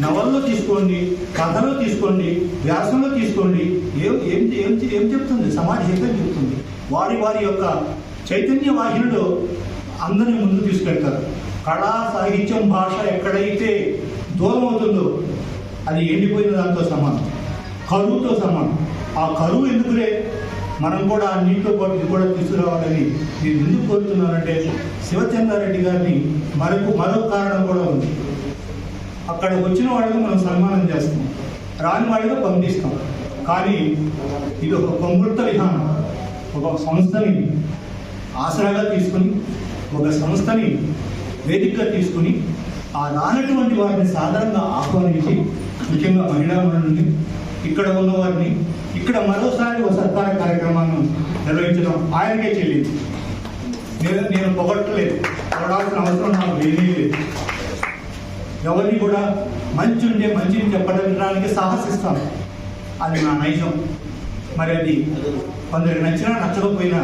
నవల్లో తీసుకోండి, కథలో తీసుకోండి, వ్యాసంలో తీసుకోండి. ఏం చెప్తుంది సమాజ హితం చెప్తుంది. వారి యొక్క చైతన్య వాహినిలో అందరినీ ముందు తీసుకెళ్తారు. కళా సాహిత్యం భాష ఎక్కడైతే దూరం అవుతుందో అది ఎండిపోయిన దాంతో సమానం, కరువుతో సమానం. ఆ కరువు ఎందుకులే, మనం కూడా నీటితో పాటు ఇది కూడా తీసుకురావాలని నేను ఎందుకు కోరుతున్నానంటే, శివచంద్రారెడ్డి గారిని మరొక కారణం కూడా ఉంది. అక్కడ వచ్చిన వాళ్ళకి మనం సన్మానం చేస్తాం, రాని వాళ్ళకి పంపిస్తాం. కానీ ఇది ఒక కొంగుర్త విధానం. ఒక సంస్థని ఆసరాగా తీసుకుని, ఒక సంస్థని వేదికగా తీసుకుని, ఆ రానటువంటి వారిని సాధారణంగా ఆహ్వానించి, ముఖ్యంగా మహిళా మండలిని, ఇక్కడ ఉన్న వారిని, ఇక్కడ మరోసారి ఒక సత్కార కార్యక్రమాన్ని నిర్వహించడం ఆయనకే చెల్లింది. నేను పొగట్టలేదు, పొగడాల్సిన అవసరం నాకు లేదు. ఎవరిని కూడా మంచి ఉంటే మంచిని చెప్పడానికి సాహసిస్తాను, అది నా నైజం. మరి అది కొందరికి నచ్చినా నచ్చకపోయినా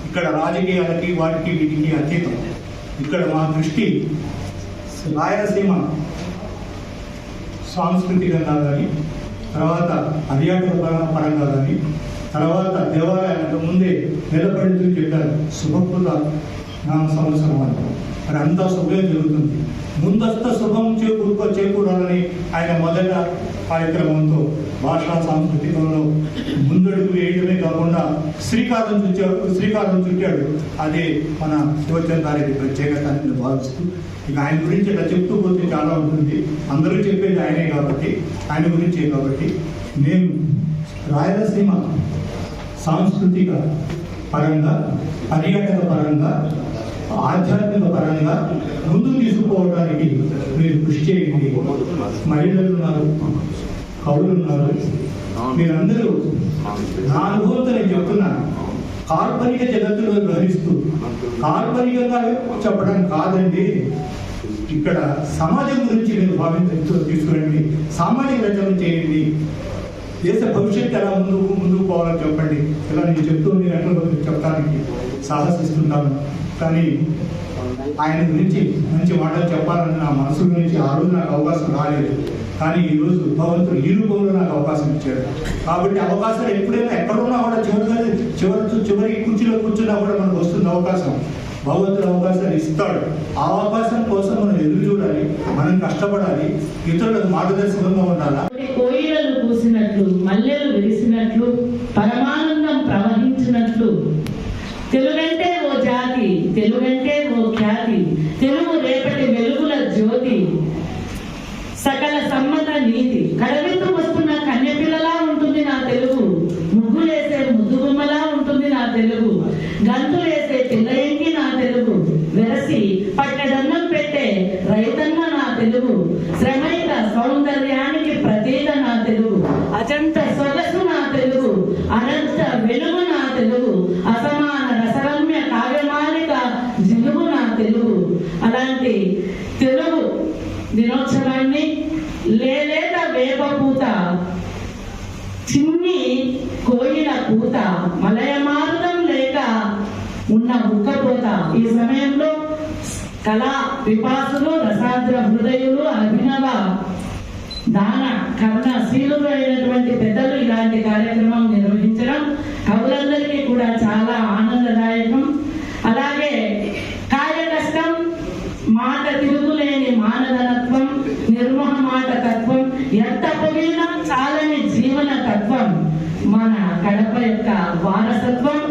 ఇక్కడ రాజకీయాలకి వాటికి వీటికి అతీతం. ఇక్కడ మా దృష్టి రాయలసీమ సాంస్కృతికంగా కానీ, తర్వాత పర్యాటక పరంగా కానీ, తర్వాత దేవాలయాలకు ముందే నిలబడుతూ చెప్పారు శుభకృత నామ సంవత్సరం అని. మరి అంతా శుభే జరుగుతుంది. ముందస్తు శుభం చేకూరాలని ఆయన మొదట కార్యక్రమంతో భాషా సాంస్కృతికంలో ముందడుగు వేయడమే కాకుండా శ్రీకారం చుట్టాడు. అదే మన శివచంద్రారెడ్డి ప్రత్యేకత అని భావిస్తూ, ఇక ఆయన గురించి ఇలా చెప్తూ పోతే చాలా ఉంటుంది. అందరూ చెప్పేది ఆయనే కాబట్టి, ఆయన గురించే కాబట్టి, నేను రాయలసీమ సాంస్కృతిక పరంగా, పర్యాటక పరంగా, ఆధ్యాత్మిక పరంగా ముందుకు తీసుకుపోవడానికి మీరు కృషి చేయండి. మహిళలు ఉన్నారు, కవులు ఉన్నారు, మీరందరూ నా అనుభవంతో నేను చెప్తున్నాను. కాల్పనిక జగత్తులో గ్రహిస్తూ కాల్పనికంగా చెప్పడం కాదండి. ఇక్కడ సమాజం గురించి మీరు భావించ తీసుకురండి, సామాజిక రచన చేయండి. దేశ భవిష్యత్తు ఎలా ముందుకు పోవాలని చెప్పండి. ఇలా నేను చెప్తూ మీరు ఎట్లా చెప్పడానికి సాహసిస్తున్నాను. కానీ ఆయన గురించి మంచి మాటలు చెప్పాలని నా మనసు గురించి ఆ రోజు నాకు అవకాశం రాలేదు. కానీ ఈరోజు భగవంతుడు ఈ రూపంలో నాకు అవకాశం ఇచ్చాడు. కాబట్టి అవకాశాలు ఎప్పుడైనా ఎక్కడున్నా కూడా చివరి కుర్చీలో కూర్చున్నా కూడా మనకు వస్తుంది అవకాశం. భగవంతుడు అవకాశాలు ఇస్తాడు. ఆ అవకాశం కోసం మనం ఎదురు చూడాలి, మనం కష్టపడాలి, ఇతరులకు మార్గదర్శకంగా ఉండాలి. కోయిలలు కూసినట్లు, మల్లెలు విరిసినట్లు, పరమానందం ప్రవహించినట్లు తెలుగంటే ఓ జాతి, తెలుగంటే ఓ ఖ్యాతి, తెలుగు రేపటి వెలుగుల జ్యోతి, సకల సమ్మత నీతి. కడవిందు వస్తున్న కన్యపిల్లలా ఉంటుంది నా తెలుగు, ముగ్గులేసే ముద్దుగుమ్మలా ఉంటుంది నా తెలుగు, గంతులేసే పిల్లయంగి నా తెలుగు, వెరసి పట్టెడన్నం పెట్టే రైతన్న నా తెలుగు, శ్రమైక సౌందర్యానికి ప్రతీక నా తెలుగు, అజంత సొగసు నా తెలుగు, అనంత వెలుగు నా తెలుగు, అసమాన రసరమ్య కావ్యమాలిక జిలుగు నా తెలుగు. అలాంటి తెలుగు దినోత్సవాన్ని లేలేత వేప పూత, చిన్ని కోయిల పూత, మలయమారుతం లేక ఉన్న ఉక్కపోత. ఈ సమయంలో కళా విపాసులు, రసాద్ర హృదయులు, అభినవ దాన కర్ణశీలులు అయినటువంటి పెద్దలు ఇలాంటి కార్యక్రమం నిర్వహించడం కవులందరికీ కూడా చాలా ఆనందదాయకం. అలాగే కార్య కష్టం, మాట తిరుగులేని మానదనత్వం, నిర్మోహమాట తత్వం, ఎంత పొగినా చాలని జీవన తత్వం మన కడప యొక్క వారసత్వం.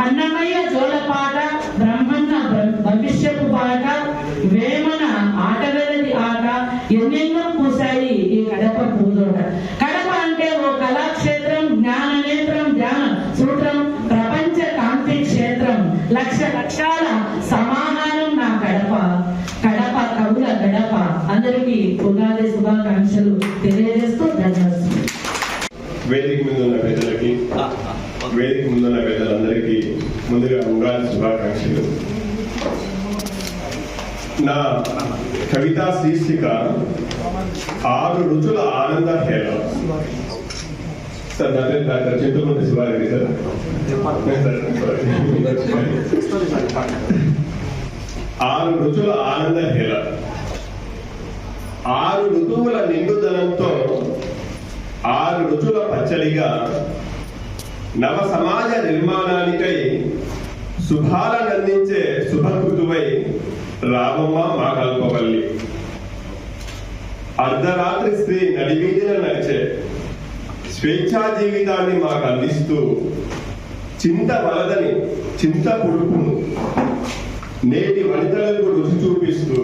అన్నమయ్య జోలపాట, బ్రహ్మన్న భవిష్యపు పాట, వేమన ఆటగలది ఆట, ఎన్నెన్నో పూసాయి ఈ కడప పూదోట. కడప అంటే ఓ కళాక్షేత్రం, జ్ఞాన నేత్రం, ధ్యాన సూత్రం, ప్రపంచ కాంతి క్షేత్రం, లక్ష లక్షల సమాహారం నా కడప, కడప కవుల గడప. అందరికీ ఉగాది శుభాకాంక్షలు తెలియజేస్తూ ధన్యవాదాలు. వేదిక ముందున్న పెద్దలకి, వేదిక ముందున్న పెద్దలందరికీ ముందుగా ఉగాది శుభాకాంక్షలు. నా కవితా శీర్షిక 6 రుచుల ఆనంద హేళ. సార్ నా పేరు డాక్టర్ చింతకుంటి శివారెడ్డి సార్. 6 రుచుల ఆనంద హేళ. 6 ఋతువుల నిండుదనంతో 6 రుచుల పచ్చడిగా నవ సమాజ నిర్మాణానికై శుభాలనందించే శుభకృతువై రామమ్మ మా కల్పవల్లి. అర్ధరాత్రి స్త్రీ నడివీధిన నడిచే స్వేచ్ఛా జీవితాన్ని మాకు అందిస్తూ చింత వలదని చింత పుడుపును నేటి వనితలకు రుచి చూపిస్తూ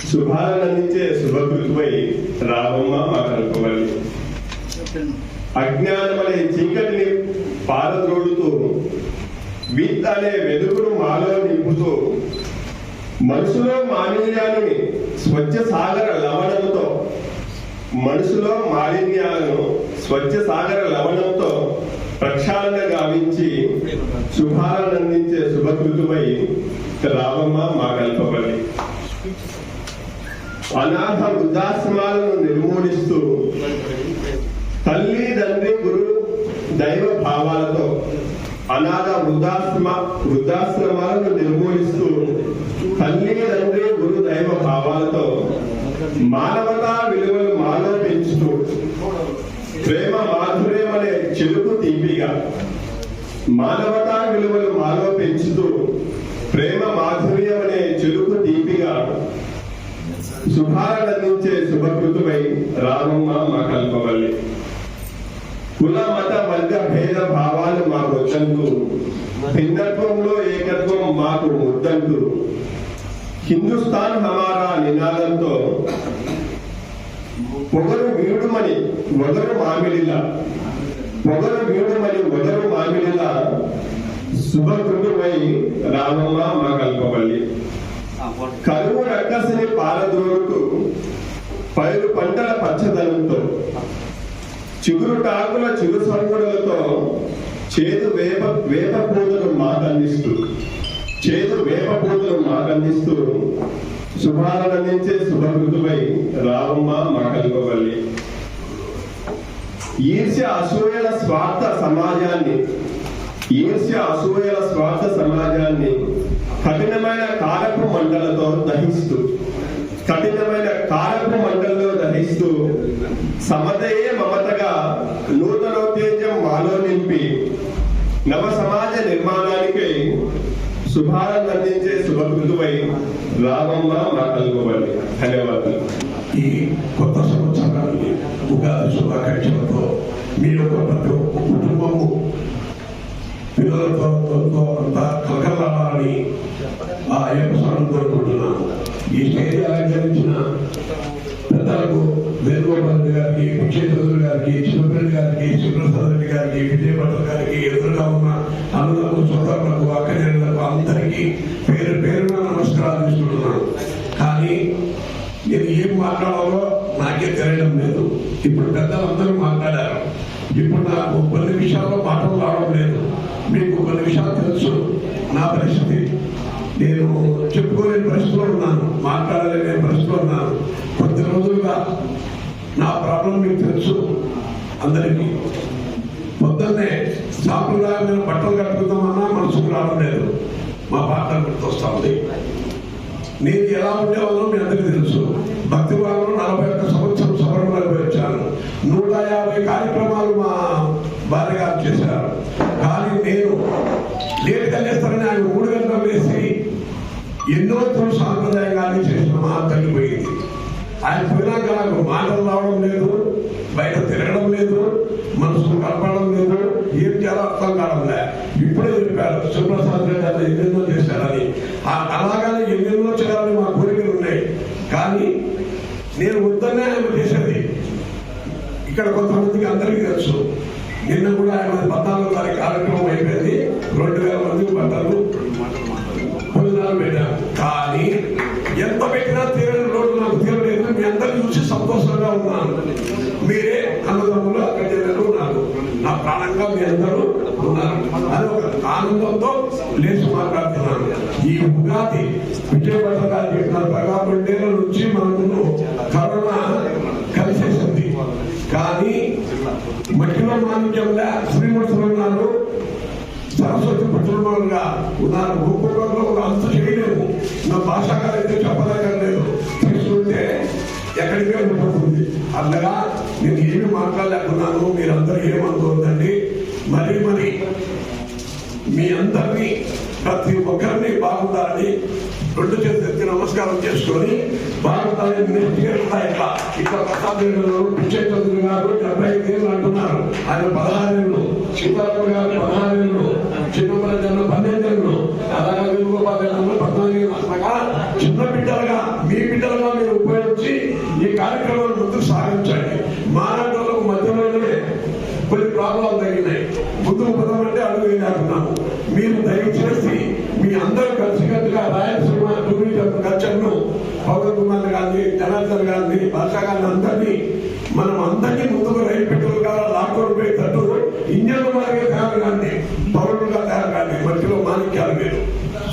శుభాలనందించే శుభకృతువై రామమ్మ మా కల్పవల్లి. అజ్ఞానమనే చీకటిని పారద్రోడుతూ విత్ అనే వెలుగును మాలో నింపుతూ మనసులో మాలిన్యాన్ని స్వచ్ఛ సాగర లవణంతో, మనసులో మాలిన్యాలను స్వచ్ఛ సాగర లవణంతో ప్రక్షాళన గావించి శుభాలను అందించే శుభకృతువై రామమ్మ మా కల్పవల్లి. అనాథ వృద్ధాశ్రమాలను నిర్మూలిస్తూ తల్లి తండ్రి గురు దైవ భావాలతో అనాథ వృద్ధాశ్రమాలను నిర్మూలిస్తూ తల్లి తండ్రి గురు దైవ భావాలతో మానవతా విలువలు మాలో పెంచుతూ ప్రేమ మాధుర్యం అనే చెలుపు తీపిగా, మానవతా విలువలు మాలో పెంచుతూ ప్రేమ మాధుర్యం అనే చెలుపు తీపిగా శుభాలనందించే శుభకృతువై రామమ్మ మా కల్పవల్లి. కుల మత వర్గ భేద భావాలు మాకు వద్దంటూ, భిన్నత్వంలో ఏకత్వం మాకు ముద్దంటూ, హిందుస్థాన్ హమారా నినాదంతో పొగరు వీడుమని వగరు మామిడిలా, పొగరు వీడుమని వగరు మామిడిలా శుభకృతువై రామమ్మ మా కల్పవల్లి. కరువు రక్కసిని పారద్రోడుతూ పైరు పంటల పచ్చదనంతో, చిగురుటాకుల చిరు సంగుడులతో చేదు వేప పూతలు మాకందిస్తూ, చేదు వేప పూతలు మాకందిస్తూ శుభాలనందించే శుభకృతువై రామమ్మ మా కల్పవల్లి. ఈర్ష్య అసూయల స్వార్థ సమాజాన్ని, ఈర్ష్య అసూయల స్వార్థ సమాజాన్ని కఠినమైన కారపు మంటలతో దహిస్తూ, కఠినమైన కారపు మంటల్లో దహిస్తూ సమతయే మమతగా నూతనోత్తేజం మాలో నింపి నవ సమాజ నిర్మాణానికి శుభాలను అందించే శుభకృతువై రామమ్మ మా కల్పవల్లి. ధన్యవాదాలు. ఈ కొత్త సంవత్సరాన్ని ఉగాది శుభాకాంక్షలతో మీరు ప్రతి ఒక్క కుటుంబము పిల్లలతో అంతా కలకలాడాలని ఆ అయ్యప్ప స్వామిని కోరుకుంటున్నాను. ఈ స్టేజ్ అలంకరించిన పెద్దలకు వేణుగోపాల్ గారికి, విజయచంద్రుడు గారికి, శివప్రెడ్డి గారికి, శివప్రసాద్ రెడ్డి గారికి, విజయభద్ర గారికి, ఎదురుగా ఉన్న అన్నలకు, సోదరులకు, అక్కజనులకు అందరికీ పేరు పేరున నమస్కారాలు ఇస్తున్నాను. కానీ నేను ఏం మాట్లాడాలో నాకే తెలియడం లేదు. ఇప్పుడు పెద్దలందరూ మాట్లాడారు. ఇప్పుడు నాకు కొన్ని విషయాల్లో మాటలు రావడం లేదు. మీకు కొన్ని విషయాలు తెలుసు. నా పరిస్థితి నేను చెప్పుకోలేని పరిస్థితిలో ఉన్నాను, మాట్లాడలేని పరిస్థితిలో ఉన్నాను. కొద్ది రోజులుగా నా ప్రాబ్లం మీకు తెలుసు అందరికీ. పొద్దున్నే సాంప్రదాయమైన బట్టలు కట్టుకుందామన్నా మనసుకు రావడం లేదు. మా పాత్ర గుర్తొస్తా ఉంది. నేను ఎలా ఉండేవాళ్ళో మీ అందరికీ తెలుసు. భక్తి భాగంలో 41 సంవత్సరం శబరిమలకి వచ్చాను. 150 కార్యక్రమాలు మా భార్య గారు చేశారు. కానీ నేను లేట్గా లేస్తానని ఆయన 3 గంటలు వేసి ఎన్నో సాంప్రదాయంగానే చేసిన మా తల్లి పోయింది. ఆయన పోయినాక నాకు మాటలు రావడం లేదు, బయట తిరగడం లేదు, మనసుకు కలపడం లేదు, ఏం చేయాలో అర్థం కావడం లేదు. ఇప్పుడే చెప్పారు శివప్రసాద్ రెడ్డి గారు ఎన్నెన్నో చేశారని. అలాగానే ఎన్నెన్నో చేయాలని మా కోరికలు ఉన్నాయి. కానీ నేను వద్దనే ఆయన చేసేది. ఇక్కడ కొంతమందికి అందరికీ తెలుసు. నిన్న కూడా ఆయన 14వ తారీఖు కార్యక్రమం అయిపోయింది. 2000 మందికి బట్టలు భోజనాలు పెట్టాను. కానీ ఎంత పెట్టినా తీరని రోజు నాకు తీరలేదు. మీ అందరినీ చూసి సంతోషంగా ఉన్నాను. మీరే అన్నదమ్ములు, అక్కడ చెల్లెలు నాకు నా ప్రాణంగా మీ అందరూ ఉన్నారు. అది ఒక ఆనందంతో లేచి మాట్లాడుతున్నాను. ఈ ఉగాది విజయభద్ర గారు చెప్పిన 12 ఏళ్ల నుంచి మనకు కరోనా కలిసేసింది. కానీ మట్టిలో మాణిక్యంలా శ్రీమూర్తులు ఉన్నారు, సరస్వతి పుత్రులుగా ఉన్నారు. ఒక్కొక్కరిలో ఒక అంత చేయలేము. నా భాషాకారు అయితే చెప్పదగలేదు. తీసుకుంటే ఎక్కడికే ఉండిపోతుంది. అందుగా నేను ఏమి మాట్లాడలేకున్నాను. మీరందరూ ఏమనుకోవద్దండి. మరి మీ అందరినీ ప్రతి ఒక్కరిని బాగుండాలని 2 చేతులు ఎత్తి నమస్కారం చేసుకొని బాగుండాలని ఇక్కడ ప్రసాదేవులు, విజయచంద్రుడు గారు 75 ఏళ్ళు అంటున్నారు. ఆయన 16 ఏళ్ళు, సీతారామ గారు 16 ఏళ్ళు, చిన్నపల్లి జనం 12 ఏళ్ళు, అలాగే వేణుగోపాల్ 14 ఏళ్ళు. అట్లాగా చిన్న బిడ్డలుగా మీ బిడ్డలుగా మీరు ఉపయోగించి ఈ కార్యక్రమాన్ని ముందుకు సాగించండి. మానవులకు మధ్యలోనే కొన్ని ప్రాబ్లాలు తగినాయి. ముందుకు పోదామంటే అడుగు వేయలేకున్నాము. మీరు దయచేసి మీ అందరూ కలిసికట్టుగా రాయలసీమ టూరిజం కల్చర్ను పవన్ కుమార్ గారిని, జనార్దన్ గారిని, భాషా గారిని అందరినీ మనం అందరినీ ముందుకు రైలు పెట్టులుగా లాక్డౌన్ పోయేటట్టు ఇంజన్ల మాదిరిగా తయారు కానీ, పౌరులుగా తయారు కానీ, మధ్యలో మాణిక్యాలు మీరు.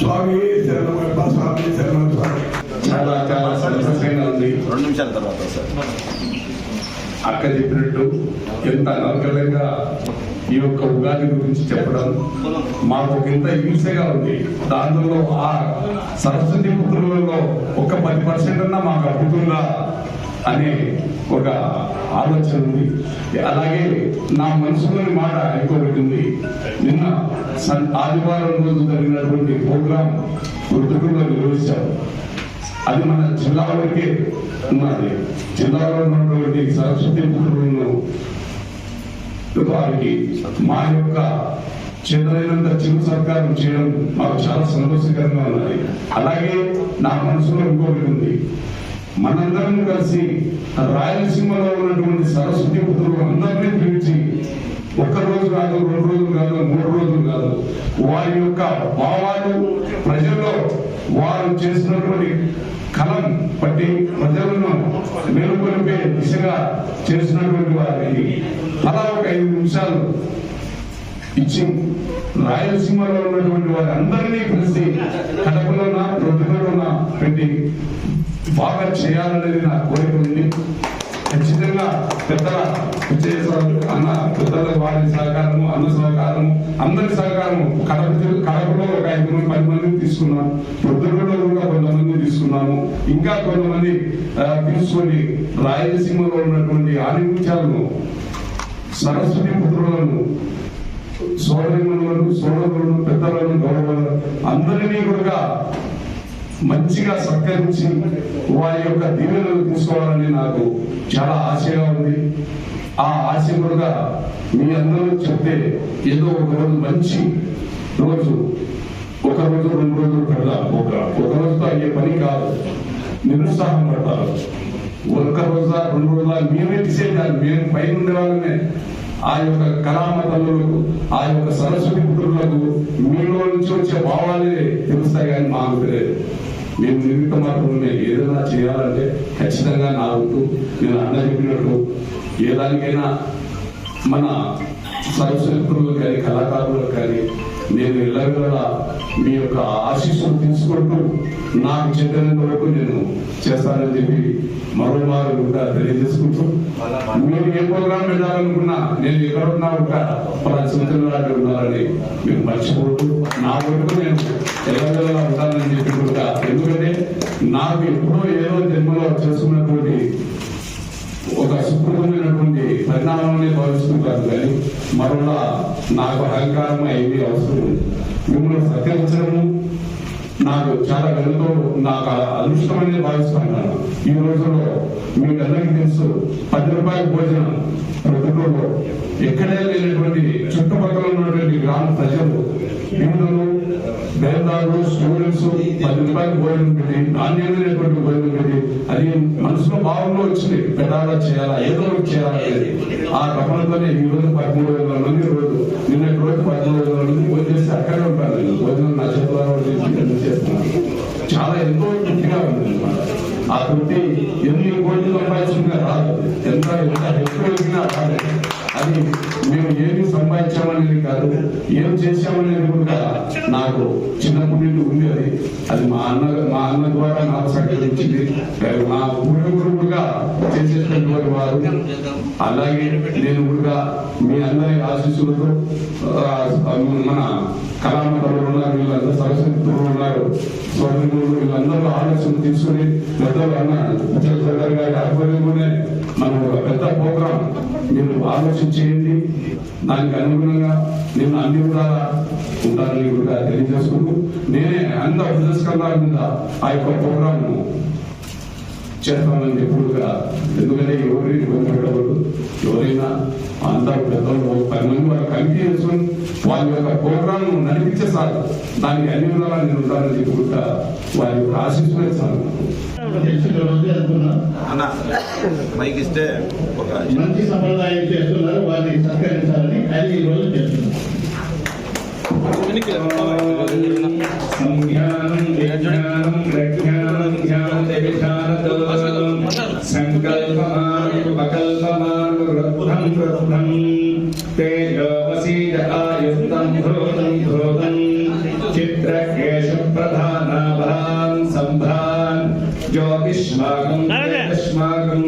స్వామి శరణమయ్యప్ప, స్వామి శరణం స్వామి. చాలా చాలా సంతోషంగా ఉంది. 2 నిమిషాల తర్వాత సార్ అక్క చెప్పినట్టు ఎంత అనర్గళంగా ఈ యొక్క ఉగాది గురించి చెప్పడం మాకు ఎంత హింసగా ఉంది. దాంట్లో ఆ సరస్వతి పుత్రులలో ఒక 10% అన్నా మాకు అద్భుతంగా అనే ఒక ఆలోచన ఉంది. అలాగే నా మనసులోని మాట ఇంకొకటి ఉంది. నిన్న ఆదివారం రోజు జరిగినటువంటి ప్రోగ్రాం వృద్ధుల్లో నిర్వహించారు. అది మన జిల్లా వరకే ఉన్నది. జిల్లాలో ఉన్నటువంటి సరస్వతి పుత్రులను వారికి మా యొక్క చేతనైనంత చిరు సత్కారం చేయడం మాకు చాలా సంతోషకరంగా ఉన్నది. అలాగే నా మనసులో ఇంకొకటి ఉంది. మనందరం కలిసి రాయలసీమలో ఉన్నటువంటి సరస్వతి పుత్రులు అందరినీ పిలిచి 1 రోజు కాదు, 2 రోజులు కాదు, 3 రోజులు కాదు, వారి యొక్క భావాలు ప్రజల్లో వారు చేసినటువంటి కలం బట్టి ప్రజలను మేలుకొలిపే దిశగా చేసినటువంటి వారికి అలా ఒక 5 నిమిషాలు ఇచ్చి రాయలసీమలో ఉన్నటువంటి వారి అందరినీ కలిసి కడపలోన ప్రొద్దులోన పెట్టి బాగా చేయాలనేది నా కోరిక ఉంది. ఖచ్చితంగా పెద్దల అన్న పెద్దల వారి సహకారము, అన్న సహకారము, అందరి సహకారము. కడపలో ఒక 5-10 మందిని తీసుకున్నాం. పొద్దుగూడలో కూడా కొంతమంది తీసుకున్నాము. ఇంకా కొంతమంది తీసుకొని రాయలసీమలో ఉన్నటువంటి ఆనిముత్యాలను, సరస్వతి పుత్రులను, సోదరులను, పెద్దలను, గౌరవులను అందరినీ కూడా మంచిగా సత్కరించి వారి యొక్క దీవెనలు తీసుకోవాలని నాకు చాలా ఆశగా ఉంది. ఆ ఆశ కూడా మీ అందరూ చెప్తే ఏదో ఒక రోజు మంచి రోజు ఒక రోజు 2 రోజులు పెడదాం. ఒక రోజుతో అయ్యే పని కాదు. నిరుత్సాహం పడతారు. ఒక రోజా 2 రోజుల మేమే డిసైడ్ కాదు. మేము పైన ఉండే వాళ్ళమే ఆ యొక్క కళామతలకు, ఆ యొక్క సరస్వతి పుత్రులకు మీలో నుంచి వచ్చే భావాలే తెలుస్తాయి. కానీ మాకు తెలియదు. మేము నిమిత్త మాత్రమే ఏదైనా చేయాలంటే ఖచ్చితంగా నా వంతు నేను అన్న చెప్పినట్టు ఏ దానికైనా మన సరస్వతులకు కానీ కళాకారులకు కానీ నేను ఎల్లవేళలా మీ యొక్క ఆశీస్సులు తీసుకుంటూ నాకు చెందినంత వరకు నేను చేస్తానని చెప్పి మరోమారు కూడా తెలియజేసుకుంటూ, మీరు ఏ ప్రోగ్రాం పెట్టాలనుకున్నా నేను ఎక్కడ ఉన్నా కూడా సూచనలు ఉన్నారని మీరు మర్చిపోతూ నా వరకు నేను ఎల్లవేళలా ఉంటానని చెప్పి కూడా, ఎందుకంటే నాకు ఎప్పుడో ఏదో జన్మలో చేసుకున్నటువంటి ఒక సుకృతమైనటువంటి పరిణామాన్ని భావిస్తుంటారు. కానీ మరోలా నాకు అహంకారం ఏమీ అవసరం లేదు. మిమ్మల్ని సత్కరించడము నాకు చాలా వెనుతో నాకు అదృష్టమని భావిస్తున్నాను. ఈ రోజుల్లో మీకు అందరికీ తెలుసు 10 రూపాయల భోజనం ప్రతిలో ఎక్కడే లేనటువంటి చుట్టుపక్కల ఉన్నటువంటి గ్రామ ప్రజలు, హిందువులు, వేదాలు, స్టూడెంట్స్ 10 రూపాయల భోజనం పెట్టి, నాణ్యమైనటువంటి భోజనం పెట్టి, అది మనసులో భావంలో వచ్చింది. పెదాలా చేయాలా, ఏదో ఒకటి చేయాలనేది ఆ తపనతోనే ఈ రోజు 13,000 మంది రోజు నిన్నటి రోజు 13,000 మంది భోజనం చేసి అక్కడే ఉంటాను. నేను భోజనం నా చేతుల్లో చేస్తున్నాను. చాలా ఎంతో తృప్తిగా ఉంది. ఆ తృప్తి ఎన్ని కోట్లు సంపాదించుకున్నా రాదు. ఎంత ఎక్కువ ఎదిగినా రాదు. అది మేము ఏమి సంపాదించామనేది కాదు, ఏం చేశామనేది కూడా నాకు చిన్నప్పటి నుండి ఉంది. అది మా అన్న ద్వారా నాకు సహకరించింది. నా పూర్వీకుడుగా చేసేటటువంటి వారు. అలాగే నేను కూడా మీ అందరి ఆశీస్సులతో మన కళామతలు ఉన్నారు, వీళ్ళందరూ సరస్వతి ఉన్నారు, స్వర్ణులు, వీళ్ళందరూ ఆలోచన తీసుకుని పెద్దలు అన్న గారి ఆధ్వర్యంలోనే మనం ఒక పెద్ద ప్రోగ్రాం మీరు ఆలోచన చేయండి. దానికి అనుగుణంగా నేను అన్ని కూడా ఉంటానని కూడా తెలియజేసుకుంటూ, నేనే అంత పురస్కారాల మీద ఆ యొక్క ప్రోగ్రామ్ చేస్తామని చెప్పుడుగా. ఎందుకంటే ఎవరిని ఇబ్బంది పెట్టకూడదు. ఎవరైనా అందరూ పెద్దలు 10 మంది వారు కమిటీ చేసుకుని వాళ్ళ యొక్క ప్రోగ్రామ్ నడిపించే సార్ దానికి అన్ని విధాలా నేను ఉంటానని చెప్పుకుంటా వారి యొక్క ఆశిస్తున్న సార్ అన్న మైక్ ఇస్తే ఒక మంచి సంప్రదాయం చేస్తున్నారు. వారిని సత్కరించాలని అది ఈ రోజు చేస్తున్నారు. ज्योतिष्माकं ज्योतिष्माकं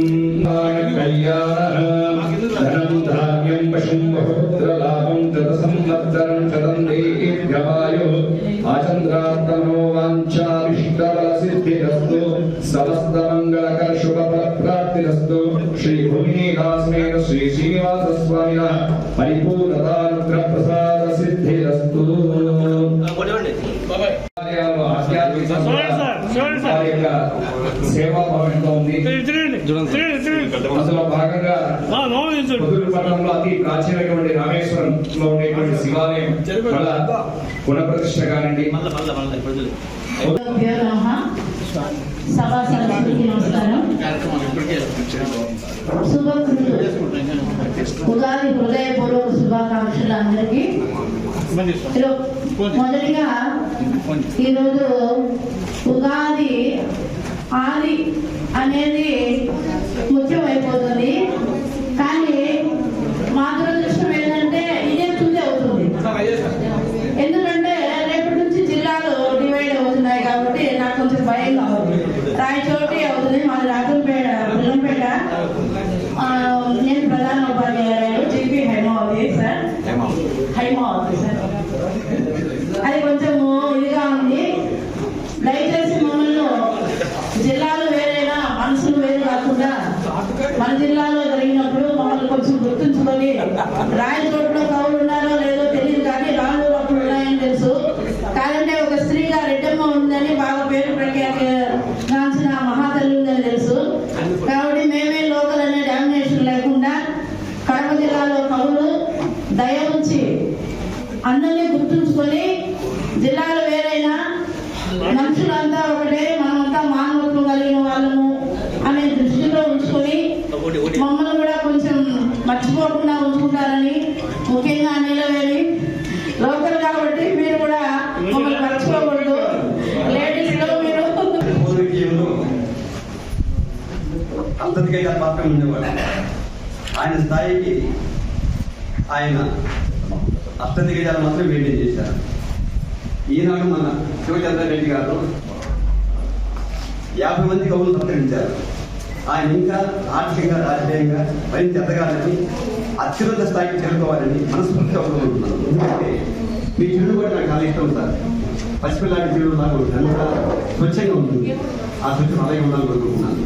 धनं धान्यं पशुं बहुपुत्रलाभं तत्संवत्सरं शतं दीर्घायुः आचन्द्रात्मनो वाञ्छाभिष्टफलसिद्धिरस्तु समस्तमङ्गलकर शुभफलप्राप्तिरस्तु श्रीभूमिकास्मेन श्री श्रीनिवासस्वामिनः परिपूर्णतानुग्रहप्रसादसिद्धिरस्तु సేవా భవనంలో ఉంది. అందులో భాగంగా పట్టణంలో అతి ప్రాచీనమైనటువంటి రామేశ్వరంలో ఉండేటువంటి శివాలయం పునఃప్రతిష్ఠ కానివ్వండి. సభా సరస్వతికి నమస్కారం. ఉగాది హృదయపూర్వక శుభాకాంక్షలు అందరికీ. మొదటిగా ఈరోజు ఉగాది ఆది అనేది ముఖ్యమైపోతుంది. కానీ మా దురదృష్టం ఏంటంటే ఇదే తుది అవుతుంది. ఎందుకంటే రేపటి నుంచి జిల్లాలు డివైడ్ అవుతున్నాయి కాబట్టి నాకు కొంచెం భయంగా ఉంది. రాయచోటి అవుతుంది, మాది రాజంపేట బుల్లంపేట. నేను ప్రధాన ఉపాధ్యాయురాలు GP Haimavathi sir. Haimavathi sir, అది కొంచెము ఇదిగా ఉంది. దయచేసి మమ్మల్ని జిల్లాలు వేరేనా మనసులు వేరు కాకుండా మన జిల్లాలో జరిగినప్పుడు మమ్మల్ని కొంచెం గుర్తుంచుకొని, రాయచోట్లో కౌలు ఉన్నారో లేదో తెలియదు కానీ రాళ్ళు అప్పుడు ఉన్నాయని తెలుసు. కాదంటే ఒక స్త్రీగా రెడ్డమ్మ ఉందని బాగా పేరు ప్రఖ్యాతిగాంచిన మహాతల్లి ఉందని తెలుసు. కాబట్టి మేమే లోకల్ అనే డామినేషన్ లేకుండా కడప జిల్లాలో కౌలు దయ ఉంచి అందరినీ గుర్తుంచుకొని మనుషులంతా ఒకటే, మనమంతా మానవత్వం కలిగిన వాళ్ళము అనే దృష్టిలో ఉంచుకొని మమ్మల్ని కూడా కొంచెం మర్చిపోకుండా ఉంచుకుంటారని, ముఖ్యంగా నిలవేలి లోకల్ కాబట్టి మీరు కూడా మమ్మల్ని మర్చిపోకూడదు. లేడీస్ లో మీరు అంతటికైనా మాత్రం ఉండేవాడు. ఆయన స్థాయికి ఆయన అష్టదిగజాలు మాత్రం మెయింటైన్ చేశారు. ఈనాడు మన శివచంద్రారెడ్డి గారు 50 మంది కవులు సత్కరించారు. ఆయన ఇంకా ఆర్థికంగా రాజకీయంగా మరింత ఎదగాలని, అత్యున్నత స్థాయికి చేరుకోవాలని మనస్ఫూర్తిగా కోరుకుంటున్నాను. ఎందుకంటే మీ చిరుడు కూడా నాకు చాలా ఇష్టం సార్. పసిపిల్లాంటి చిరుడు నాకు అంతా స్వచ్ఛంగా ఉంటుంది. ఆ స్వచ్ఛం అలాగే ఉండాలని కోరుకుంటున్నాను.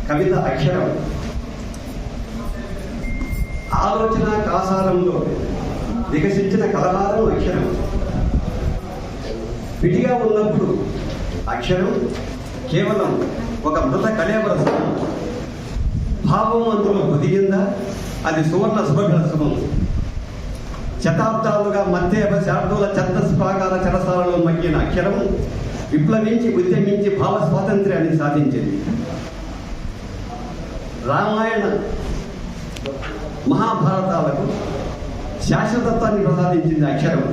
కవిత అక్షరం ఆలోచన కాసారంలో వికసించిన కలహారం అక్షరం. విడిగా ఉన్నప్పుడు అక్షరం కేవలం ఒక మృత కళేవరసం. భావం అందులో పొదిగిందా అది సువర్ణ శుభగ్రస్వం. శతాబ్దాలుగా మధ్య శారదూల ఛందస్పాకార చెరసాలలో మగ్గిన అక్షరం విప్లవించి ఉద్యమించి భావ స్వాతంత్ర్యాన్ని సాధించింది. రామాయణ మహాభారతాలకు శాశ్వతత్వాన్ని ప్రసాదించింది అక్షరం.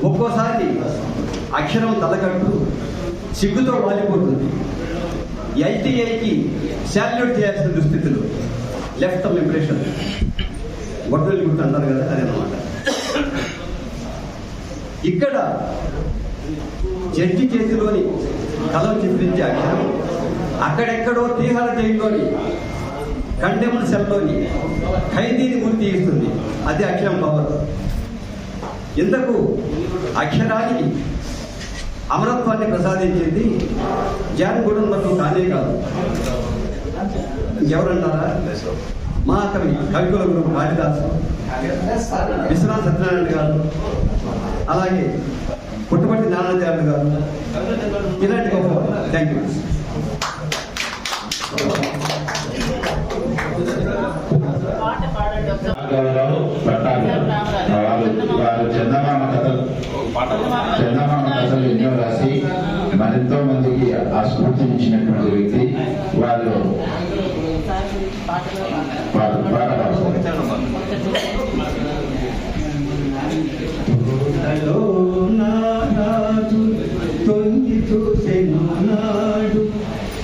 ఒక్కోసారి అక్షరం తలకట్టు సిగ్గుతో వాలిపోతుంది. ఐటీఐకి శాల్యూట్ చేయాల్సిన దుస్థితులు, లెఫ్ట్ ఆఫ్ ఇంప్రెషన్, గొడ్డలి గుర్తు అంటారు కదా, అదనమాట. ఇక్కడ జడ్జి చేతిలోని కలం చిత్రించే అక్షరం అక్కడెక్కడో తీహార జైల్లోని కండెమ్డ్ సెల్లోని ఖైదీని గుర్తి ఇస్తుంది. అది అక్షరం పవర్. ఇంతకు అక్షరానికి అమరత్వాన్ని ప్రసాదించింది జాన్ గుడంబర్కు కానే కాదు. ఎవరంటారా? మహాకవి కవికుల గురు కాళిదాసు, విశ్వనాథ సత్యనారాయణ గారు, అలాగే పుట్టపర్తి నారాయణ గారు, ఇలాంటి గొప్ప. Thank you. వారు చందమామ కథలు ఎన్నో రాసి మరెంతో మందికి ఆ స్ఫూర్తినిచ్చినటువంటి వ్యక్తి. వాళ్ళు పాట పాడతారు. తొంగి చూసెను నాడు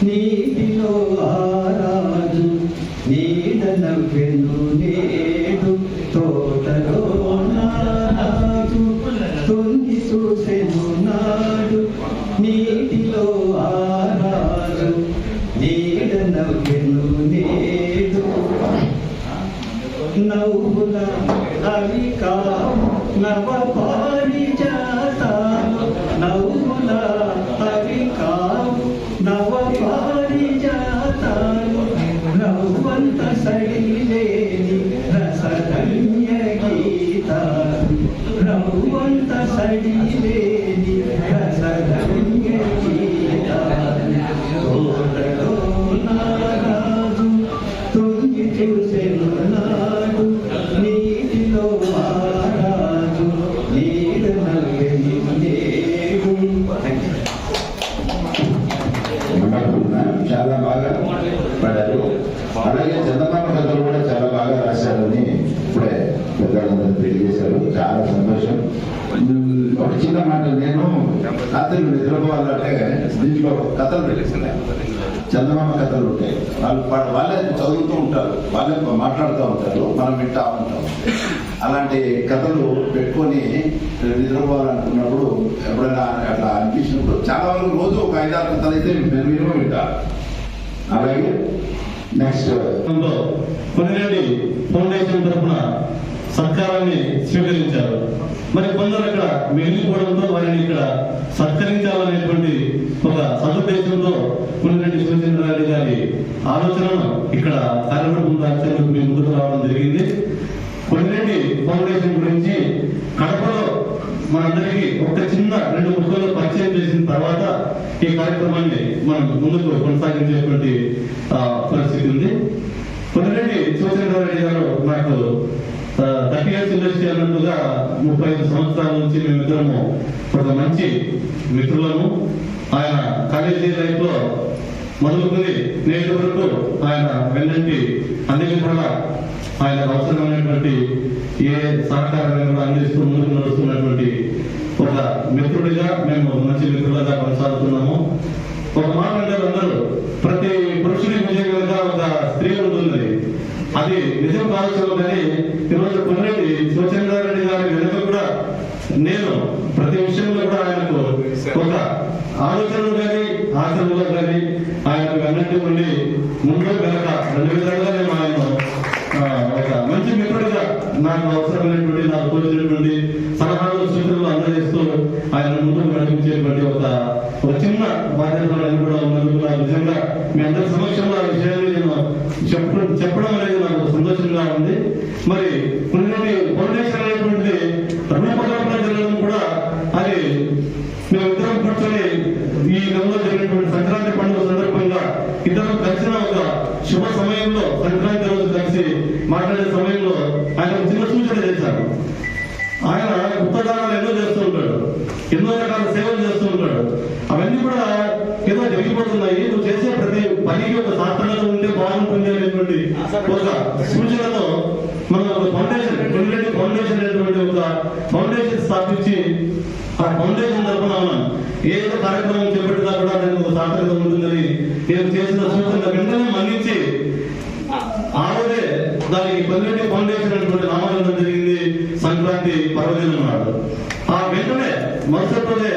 నీటిలో ఆరాజు, నీడ నవ్వెను నేడు తోటలో నారాజు. తొంగి చూసెను నాడు నీటిలో ఆరాజు, నీడ నవ్వెను నేడు. నవ్వుల అవి కావు నవ పారిజాతాలు, నవ్వుల అవి కావు నవ పారిజాతాలు. నవ్వంత సడిలేని రసరమ్య గీతాలు, నవ్వంత సడిలేని రసరమ్య గీతాలు. తోటలో నారాజు తొంగి చూసెను నాడు నీటిలో ఆరాజు, నీడ నవ్వెను నేడు. చాలా బాగా పాడారు. అలాగే చందమామ కథలు కూడా చాలా బాగా రాశారని ఇప్పుడే పెద్దలందరూ తెలియజేశారు. చాలా సంతోషం. ఒక చిన్న మాట, నేను రాత్రి నిద్రపోవాలంటే దీంట్లో కథలు పెట్టేసాను. చందమామ కథలు ఉంటాయి. వాళ్ళే చదువుతూ ఉంటారు, వాళ్ళే మాట్లాడుతూ ఉంటారు, మనం వింటా ఉంటాం. అలాంటి కథలు పెట్టుకొని నిద్రపోవాలనుకున్నప్పుడు ఎప్పుడైనా అట్లా అనిపించినప్పుడు చాలా వరకు రోజు ఒక 5-6 కథలు అయితే మినిమం వింటారు. అలాగే నెక్స్ట్ కొన్నిరెడ్డి ఫౌండేషన్ తరఫున సత్కారాన్ని స్వీకరించారు. మరి కొందరు అక్కడ మిగిలిపోవడంతో వారిని ఇక్కడ సత్కరించాలనేటువంటి ఒక సదుద్దేశంతో కొన్నిరెడ్డి శివచంద్రారెడ్డి గారి ఆలోచనను ఇక్కడ కార్యక్రమం రాజ్యాంగం మీ ముందుకు రావడం జరిగింది. కొన్నిరెడ్డి ఫౌండేషన్ గురించి కడపలో మనందరికీ ఒక చిన్న 2 ముక్కలు పరిచయం చేసిన తర్వాత ఈ కార్యక్రమాన్ని మనం ముందుకు కొనసాగించేటువంటి పరిస్థితి ఉంది. పొన్నిరెడ్డి శివచంద్రారెడ్డి గారు నాకు 30 years ఇండస్ట్రీ అన్నట్టుగా 35 సంవత్సరాల నుంచి మేమిద్దరము ఒక మంచి మిత్రులను. ఆయన కాలేజీ లైఫ్ లో మొదలుకొని నేటి వరకు ఆయన వెన్నంటి అన్ని విధాలా ఆయనకు అవసరమైనటువంటి ఏ సహకారాన్ని అందిస్తూ ముందుకు నడుస్తున్నటువంటి ఒక మిత్రుడిగా మేము మంచి మిత్రులుగా కొనసాగుతున్నాము. ఒక మాట అంటారు అందరూ, ప్రతి పురుషుడి విజయంగా ఒక స్త్రీ ఉంటుంది. అది నిజం కావచ్చు, కానీ ఈరోజు పొన్నిరెడ్డి శివచంద్రారెడ్డి గారి వెనుక కూడా నేను ప్రతి విషయంలో కూడా ఆయనకు ఒక ఆలోచనలు కానీ ఆచరణలో కానీ ఆయనకు వెన్నట్టు ఉండి ముందు వెనక 2 విధాలుగా నేను ఆయన ఒక మంచి మిత్రుడిగా నాకు అవసరమైనటువంటి నాకు తోచినటువంటి సలహాలు సూచనలు అందజేస్తూ ఆయన ముందుకు నడిపించేటువంటి ఒక చిన్న బాధ్యతలు కూడా ఉన్నందుకు నాకు నిజంగా మీ అందరి సమక్షంలో ఆ విషయాన్ని నేను చెప్పడం అనేది నాకు సంతోషంగా ఉంది. మరి పొన్నిరెడ్డి ఫౌండేషన్ అనేటువంటిది రూపకల్పన జరగడం కూడా అది మేమిద్దరం కూర్చొని ఈ నెలలో జరిగినటువంటి సంక్రాంతి పండుగ సందర్భంగా ఇద్దరు కలిసిన ఒక శుభ సమయంలో సంక్రాంతి రోజు కలిసి మాట్లాడే సమయంలో ఆయన చిన్న సూచన చేశారు. ఆయన ఉత్తరాలు ఎన్నో చేస్తూ ఉంటాడు, ఎన్నో రకాల సేవలు చేస్తూ ఉంటాడు. అవన్నీ కూడా ఏదో జరిగిపోతున్నాయి, నువ్వు చేసే ప్రతి పనికి ఒక సార్థకత ఉంటే బాగుంటుంది అనేటువంటి ఒక సూచనతో మనం ఒక ఫౌండేషన్, పొన్నిరెడ్డి ఫౌండేషన్ అనేటువంటి ఒక ఫౌండేషన్ స్థాపించి ఆ ఫౌండేషన్ తరఫున ఏదో కార్యక్రమం చేపట్టినా కూడా దానికి ఒక సార్థకత ఉంటుందని నేను చేసిన సూచన వెంటనే మన్నించి ఆ రోజే దానికి పొన్నిరెడ్డి ఫౌండేషన్ అనేటువంటి నామకరణం జరిగింది సంక్రాంతి పర్వదినం నాడు. ఆ వెంటనే మరుసటి రోజే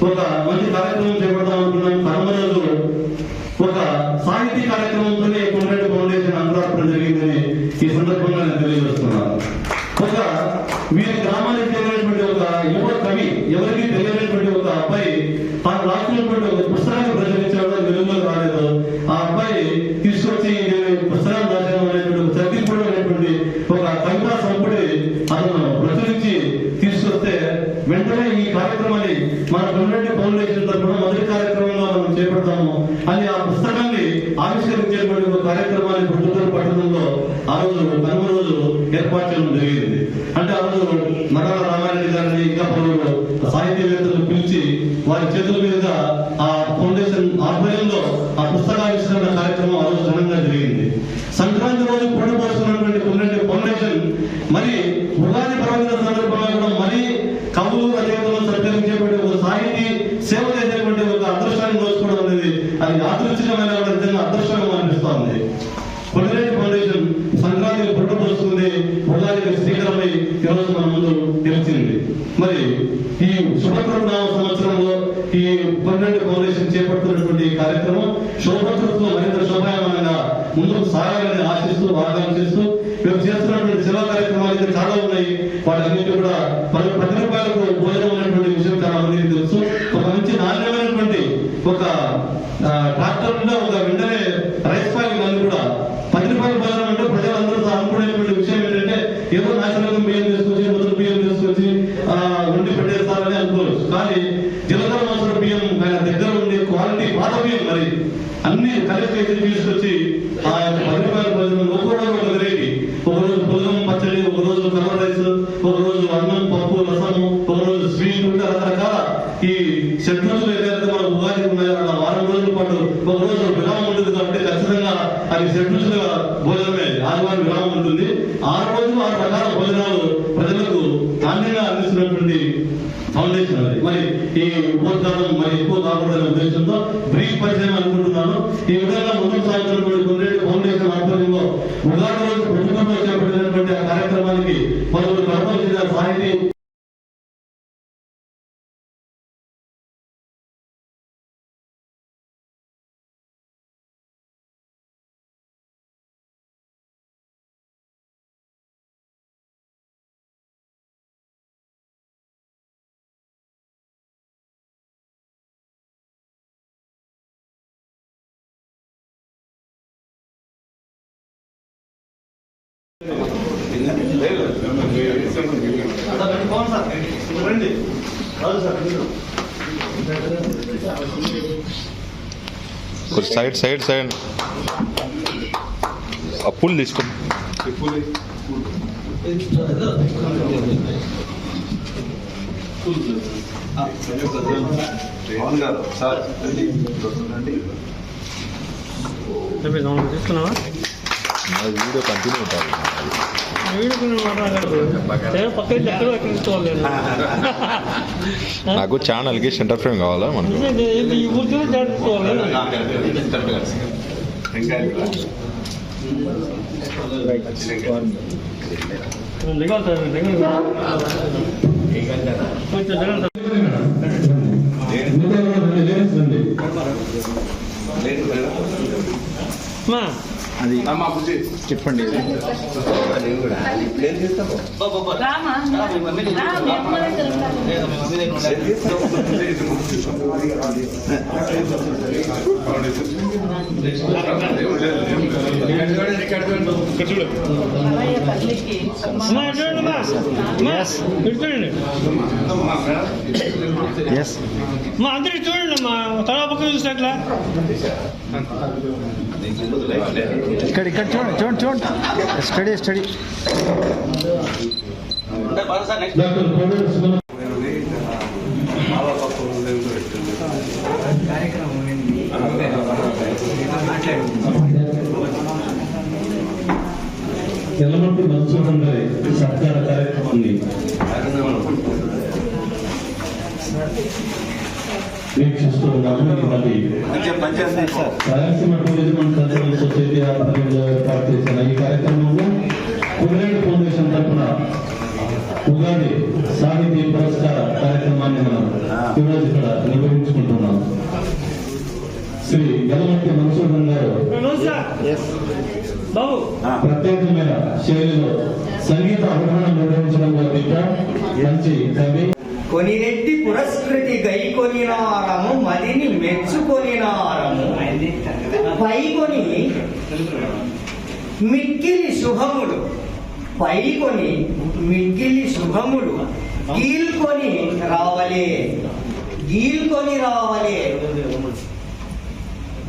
ఒక మంచి కార్యక్రమం చేపడతాం అనుకున్నాం. కర్మ రోజు ఒక సాహితీ కార్యక్రమంతోనే పొన్నిరెడ్డి ఫౌండేషన్ అంకురార్పణ జరిగిందని ఈ సందర్భంగా నేను తెలియజేస్తున్నాను. ఒక వీరి గ్రామానికి తెలియనటువంటి ఒక యువ కవి, ఎవరికి తెలియనటువంటి ఒక అబ్బాయి తాను రాసినటువంటి ఒక పుస్తకాన్ని ప్రచురించాడు, వెలుగులో రాలేదు. ఆ అబ్బాయి తీసుకొచ్చి పుస్తకాలు రాశాను అనేటువంటి చర్చించడం అనేటువంటి ఒక కవితా సంపుడి అతను ప్రచురించి తీసుకొస్తే వెంటనే ఈ కార్యక్రమాన్ని మన పొన్నిరెడ్డి ఫౌండేషన్ తరఫున మొదటి కార్యక్రమంలో మనం చేపడతాము అని ఆ పుస్తకాన్ని ఆవిష్కరించేటువంటి ఒక కార్యక్రమాన్ని పుట్టూరు పట్టణంలో ఆ రోజు కనుమ రోజు ఏర్పాటు చేయడం జరిగింది. అంటే ఆ రోజు నరాల రామారెడ్డి గారిని ఇంకా పలువురు సాహిత్యవేత్తలు పిలిచి వారి చేతుల మీదుగా ఆ ఫౌండేషన్ ఆధ్వర్యంలో ఆ పుస్తకావిష్కరణ కార్యక్రమం ఆ రోజు ఘనంగా జరిగింది. సంక్రాంతి రోజు పొడి పోస్తున్నటువంటి పొన్నిరెడ్డి ఫౌండేషన్ మరి ఉగాది పర్వదిన సందర్భంగా కూడా మరి కవులు రచయితలు సత్కరించేటువంటి ఒక సాహితీ సేవ చేసేటువంటి ఒక అదృష్టాన్ని దోచుకోవడం అనేది అది యాదృచ్ఛికమైన నిజంగా అదృష్టంగా అనిపిస్తోంది. పొన్నిరెడ్డి ఫౌండేషన్ సంక్రాంతికి పుట్ట పోస్తుంది, ఉగాదికి శ్రీకరమై ఈరోజు మన ముందు తెలిసింది. మరి ఈ శుభకృతనామ సంవత్సరంలో ఈ పొన్నిరెడ్డి ఫౌండేషన్ చేపడుతున్నటువంటి కార్యక్రమం శోభకృతిలో మరింత శోభాయమానంగా ముందుకు సాగాలని ఆశిస్తూ ఆకాంక్షిస్తూ మేము చేస్తున్నటువంటి సేవా కార్యక్రమాలు చాలా ఉన్నాయి. వాటన్నిటి కూడా 10 రూపాయలకు భోజనం ఉన్నటువంటి విషయం చాలా మందికి తెలుసు. ఒక మంచి నాణ్యమైనటువంటి ఒక ట్రాక్టర్ మీద ఒక వెంటనే రైస్ బ్యాగ్ అన్ని కూడా 10 రూపాయల భోజనం అంటే ప్రజలందరూ అనుకునేటువంటి విషయం ఏంటంటే ఏదో నాశనం బియ్యం తీసుకొచ్చి మొదటి బియ్యం తీసుకొచ్చి వండి పెట్టేస్తారని అనుకోవచ్చు. కానీ జీలకర్ర మసూర బియ్యం ఆయన దగ్గర ఉండి క్వాలిటీ పాత బియ్యం మరి అన్ని కలిపి తీసుకొచ్చి ఆ 10 రూపాయల భోజనం ఒక్కొక్క ఒక వెరైటీ, ఒక రోజు పులగం పచ్చడి, ఒక రోజు కలర్ రైస్, ఒక రోజు అన్నం పప్పు రసము, ఒక రోజు స్వీట్ ఉంటే రకరకాల ఈ షెడ్ రోజులు ఏదైతే మన ఉగాది ఉన్నాయో అలా వారం రోజుల పాటు ఒక రోజు విరామం ఉంటుంది కాబట్టి ఖచ్చితంగా అది షెడ్ రోజుల భోజనమే, ఆదివారం విరామం ఉంటుంది. 6 రోజులు 6 రకాల భోజనాలు ప్రజలకు నాణ్యంగా అందిస్తున్నటువంటి ఫౌండేషన్ అది. మరి ఈ ఉపోద్ఘాతం మరి ఎక్కువ కాకూడదనే ఉద్దేశంతో బ్రీఫ్ పరిచయం అనుకుంటున్నాను. ఈ విధంగా ముందుకు సాగుతున్నటువంటి పొన్నిరెడ్డి ఫౌండేషన్ ఆధ్వర్యంలో ఉగాది రోజు ప్రభుత్వంలో చేపట్టినటువంటి ఆ కార్యక్రమానికి పలువురు కడపకు చెందిన సాహితీ कुछ साइड साइड साइड పూలు తీసుకో. తీసుకున్నావా? వీడియో కంటిన్యూ అవుతుంది. నాకు ఛానల్కి సెంటర్ ఫ్రేమ్ కావాలా మనకు. చెప్పండి. మా అందరికి చూడండి అమ్మా, తల పక్క చూసినట్లా ఇక్కడ చూడండి చూడండి చూడండి. Study study. ఎల్లమంటి మధుసూదన్ గారి సత్కార కార్యక్రమాన్ని వీక్షిస్తూ Rayalaseema tourism and cultural society ఆధ్వర్యంలో ఏర్పాటు చేసిన ఈ కార్యక్రమంలో కుబేరేడు ఫౌండేషన్ తరఫున ఉగాది సాహితీ పురస్కార కార్యక్రమాన్ని మనం ఈరోజు ఇక్కడ నిర్వహించుకుంటున్నాం. శ్రీ యల్లమంటి మధుసూదన్ గారు ప్రత్యేకమైన శైలిలో సంగీత అవగాహన నిర్వహించడంలో మంచి కవి. కొనిరెడ్డి పురస్కృతి గై కొనినారము మదిని మెచ్చుకొనినారము పైకొని మిక్కిలి శుభములు పైకొని మిక్కిలి శుభములు గీల్కొని రావలే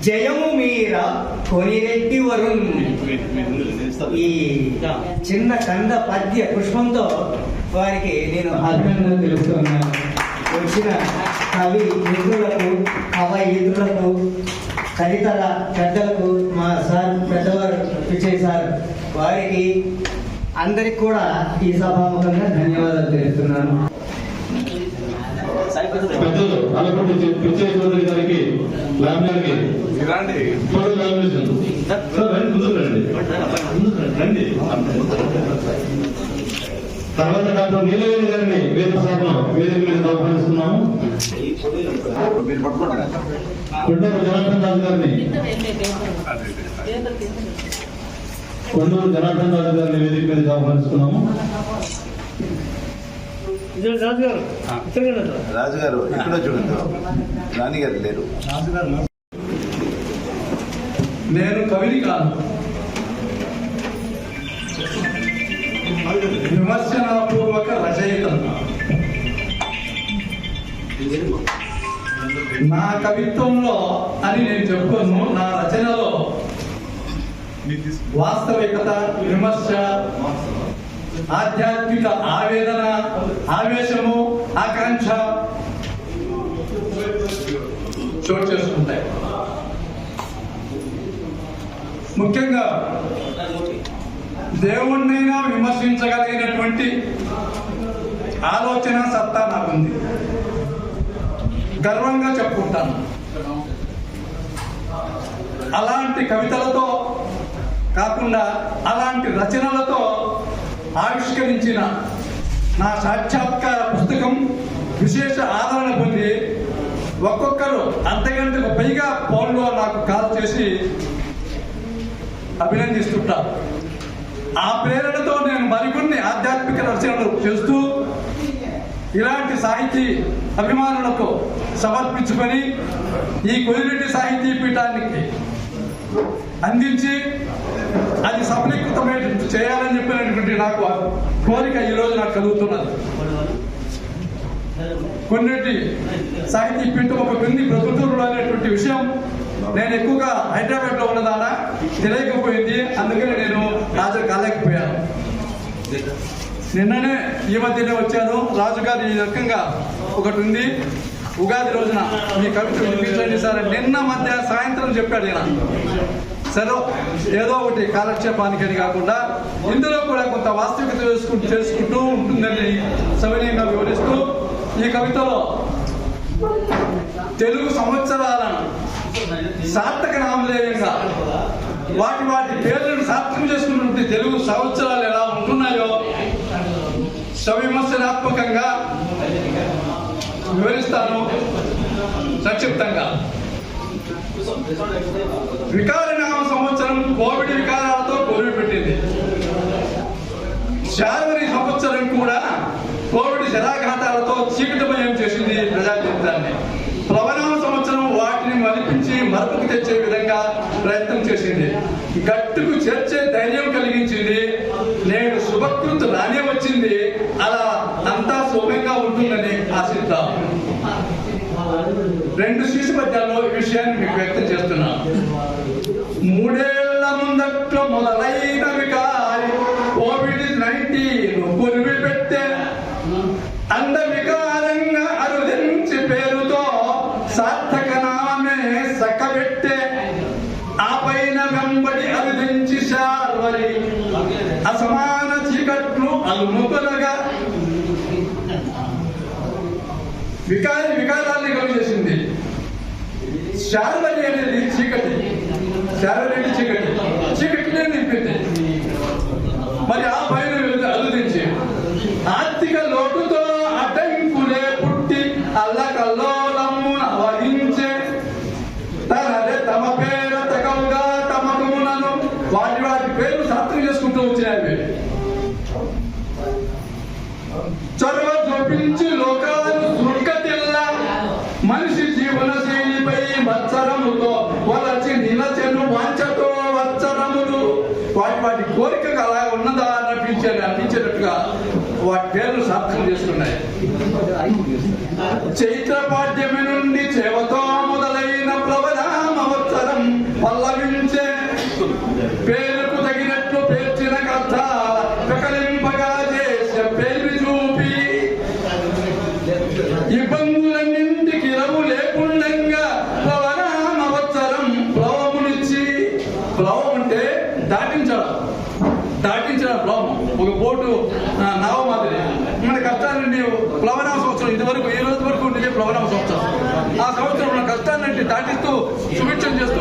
జయము మీర కొనిరెడ్డి వరుణ్. ఈ చిన్న కంద పద్య పుష్పంతో వారికి నేను అభినందన తెలుపుతున్నాను. వచ్చిన కవి మిత్రులకు, కవయిత్రులకు, తదితర పెద్దలకు, మా సార్ పెద్దవారు విజయ్ సార్ వారికి అందరికి కూడా ఈ సభాముఖంగా ధన్యవాదాలు తెలుపుతున్నాను. పెద్దలు అలపటి విజయ్ చౌదరి గారికి తర్వాత డాక్టర్ నీలవేణి గారిని వేదిక మీద ఆహ్వానిస్తున్నాము. కొండూరు జనార్దన్ రాజు గారిని వేదిక మీద ఆహ్వానిస్తున్నాము. రాజుగారు ఇక్కడ చూడండి, రాణిగారు లేరు. నేను కవిని కాదు, విమర్శనాపూర్వక రచయిత. నా కవిత్వంలో అని నేను చెప్పుకోను, నా రచనలో వాస్తవికత, విమర్శ, ఆధ్యాత్మిక ఆవేదన, ఆవేశము, ఆకాంక్ష చోటు చేసుకుంటాయి. ముఖ్యంగా దేవుణ్ణైనా విమర్శించగలిగినటువంటి ఆలోచన సత్తా నాకుంది, గర్వంగా చెప్పుకుంటాను. అలాంటి కవితలతో కాకుండా అలాంటి రచనలతో ఆవిష్కరించిన నా సాక్షాత్కార పుస్తకం విశేష ఆదరణ పొంది ఒక్కొక్కరు అర్ధగంటకు పైగా ఫోన్లో నాకు కాల్ చేసి అభినందిస్తుంటారు. ఆ ప్రేరణతో నేను మరికొన్ని ఆధ్యాత్మిక రచనలు చేస్తూ ఇలాంటి సాహితీ అభిమానులకు సమర్పించుకొని ఈ కొలిరెడ్డి సాహితీ పీఠానికి అందించి అది సఫలీకృతమైన చేయాలని చెప్పినటువంటి నాకు కోరిక ఈరోజు నాకు కలుగుతున్నది. కొన్నిటి సాహితీ పీఠం ఒక కొన్ని ప్రభుత్వంలో అనేటువంటి విషయం నేను ఎక్కువగా హైదరాబాద్లో ఉన్నదానా తెలియకపోయింది, అందుకని నేను హాజరు కాలేకపోయాను. నిన్ననే ఈ మధ్యనే వచ్చాను. రాజుగారు ఈ రకంగా ఒకటి ఉంది, ఉగాది రోజున మీ కవిత వినిపించండి సార్. నిన్న మధ్య సాయంత్రం చెప్పాడు ఈయన. సరే, ఏదో ఒకటి కాలక్షేపానికని కాకుండా ఇందులో కూడా కొంత వాస్తవికత చేసుకుంటూ ఉంటుందని సవినయంగా వివరిస్తూ ఈ కవితలో తెలుగు సంవత్సరాలను సార్థక నామధేయంగా వాటి పేర్లను సార్థకం చేసుకుంటుంటే తెలుగు సంవత్సరాలు ఎలా ఉంటున్నాయో సవిమర్శనాత్మకంగా వివరిస్తాను సంక్షిప్తంగా. వికారనామ సంవత్సరం కోవిడ్ వికారాలతో కొలువు పెట్టింది. శార్వరి సంవత్సరం కూడా కోవిడ్ శరాఘాతాలతో చీకటిమయం చేసింది ప్రజా జీవితాన్ని. ప్లవనామ సంవత్సరం వాటిని మలిపించి మరపుకు తెచ్చే విధంగా ప్రయత్నం చేసింది. గట్టుకు చేర్చే ధైర్యం కలిగించింది. నేడు శుభకృతు రానే వచ్చింది. అలా అంతా శుభంగా ఉంటుందని ఆశిద్దాం. 2 శీర్ష పద్యాల్లో ఈ విషయాన్ని మీకు వ్యక్తం చేస్తున్నాను. 3 ఏళ్ల ముందట్లో మొదలైన వికారి COVID-19 కొలువి పెట్టే అంద వికారంగా అరుదించి పేరుతో సార్థక నామే సక్కబెట్టే ఆ పైన వెంబడి అరుదించి శార్వరి అసమాన చీకట్లు అలుముకొనగా వికారాన్ని కలుగు చేసింది. శార్వరి అనేది చీకటి, శార్వరి అనేది చీకటినే నింపింది. మరి ఆ పైన అలుదించి ఆర్థిక లోటుతో అడ్డంకులే పుట్టి అల్లకల్లోలమ్మున వహించే తమ పేర తగవుగా తమకులను వాటి పేర్లు సార్థకం చేసుకుంటూ వచ్చినాయి. చొరవ చూపించి లోకాలు సుర్గతిల్ల మనిషి జీవన శైలిపై మత్సరముతో వలచి నిలచెను వాంఛతో వత్సరములు వాటి కోరికగా అలా ఉన్నదా అనిపించేటట్టుగా వాటి పేర్లు సార్థకం చేసుకున్నాయి. చైత్రపాడ్యమి నుండి చేవతో మొదలైన ప్లవనామవత్సరం పల్లవించే పేరుకు తగినట్లు పేర్చిన కథ ప్రకలింపగా చేసే పేరు చూపి ఇబ్బందులన్నింటికి రవు లేకుండంగా ప్లవనామవత్సరం ప్లవమునిచ్చి, ప్లవం అంటే దాటించడం ప్లవం, ఒక బోటు నావ మాదిరి. మన కష్టాలన్నీ ప్లవనామ సంవత్సరం ఇంతవరకు ఈ రోజు వరకు ఉండేది ప్లవనామ సంవత్సరం. ఆ సంవత్సరం మన కష్టాలన్నింటి దాటిస్తూ సుభిక్షం చేస్తూ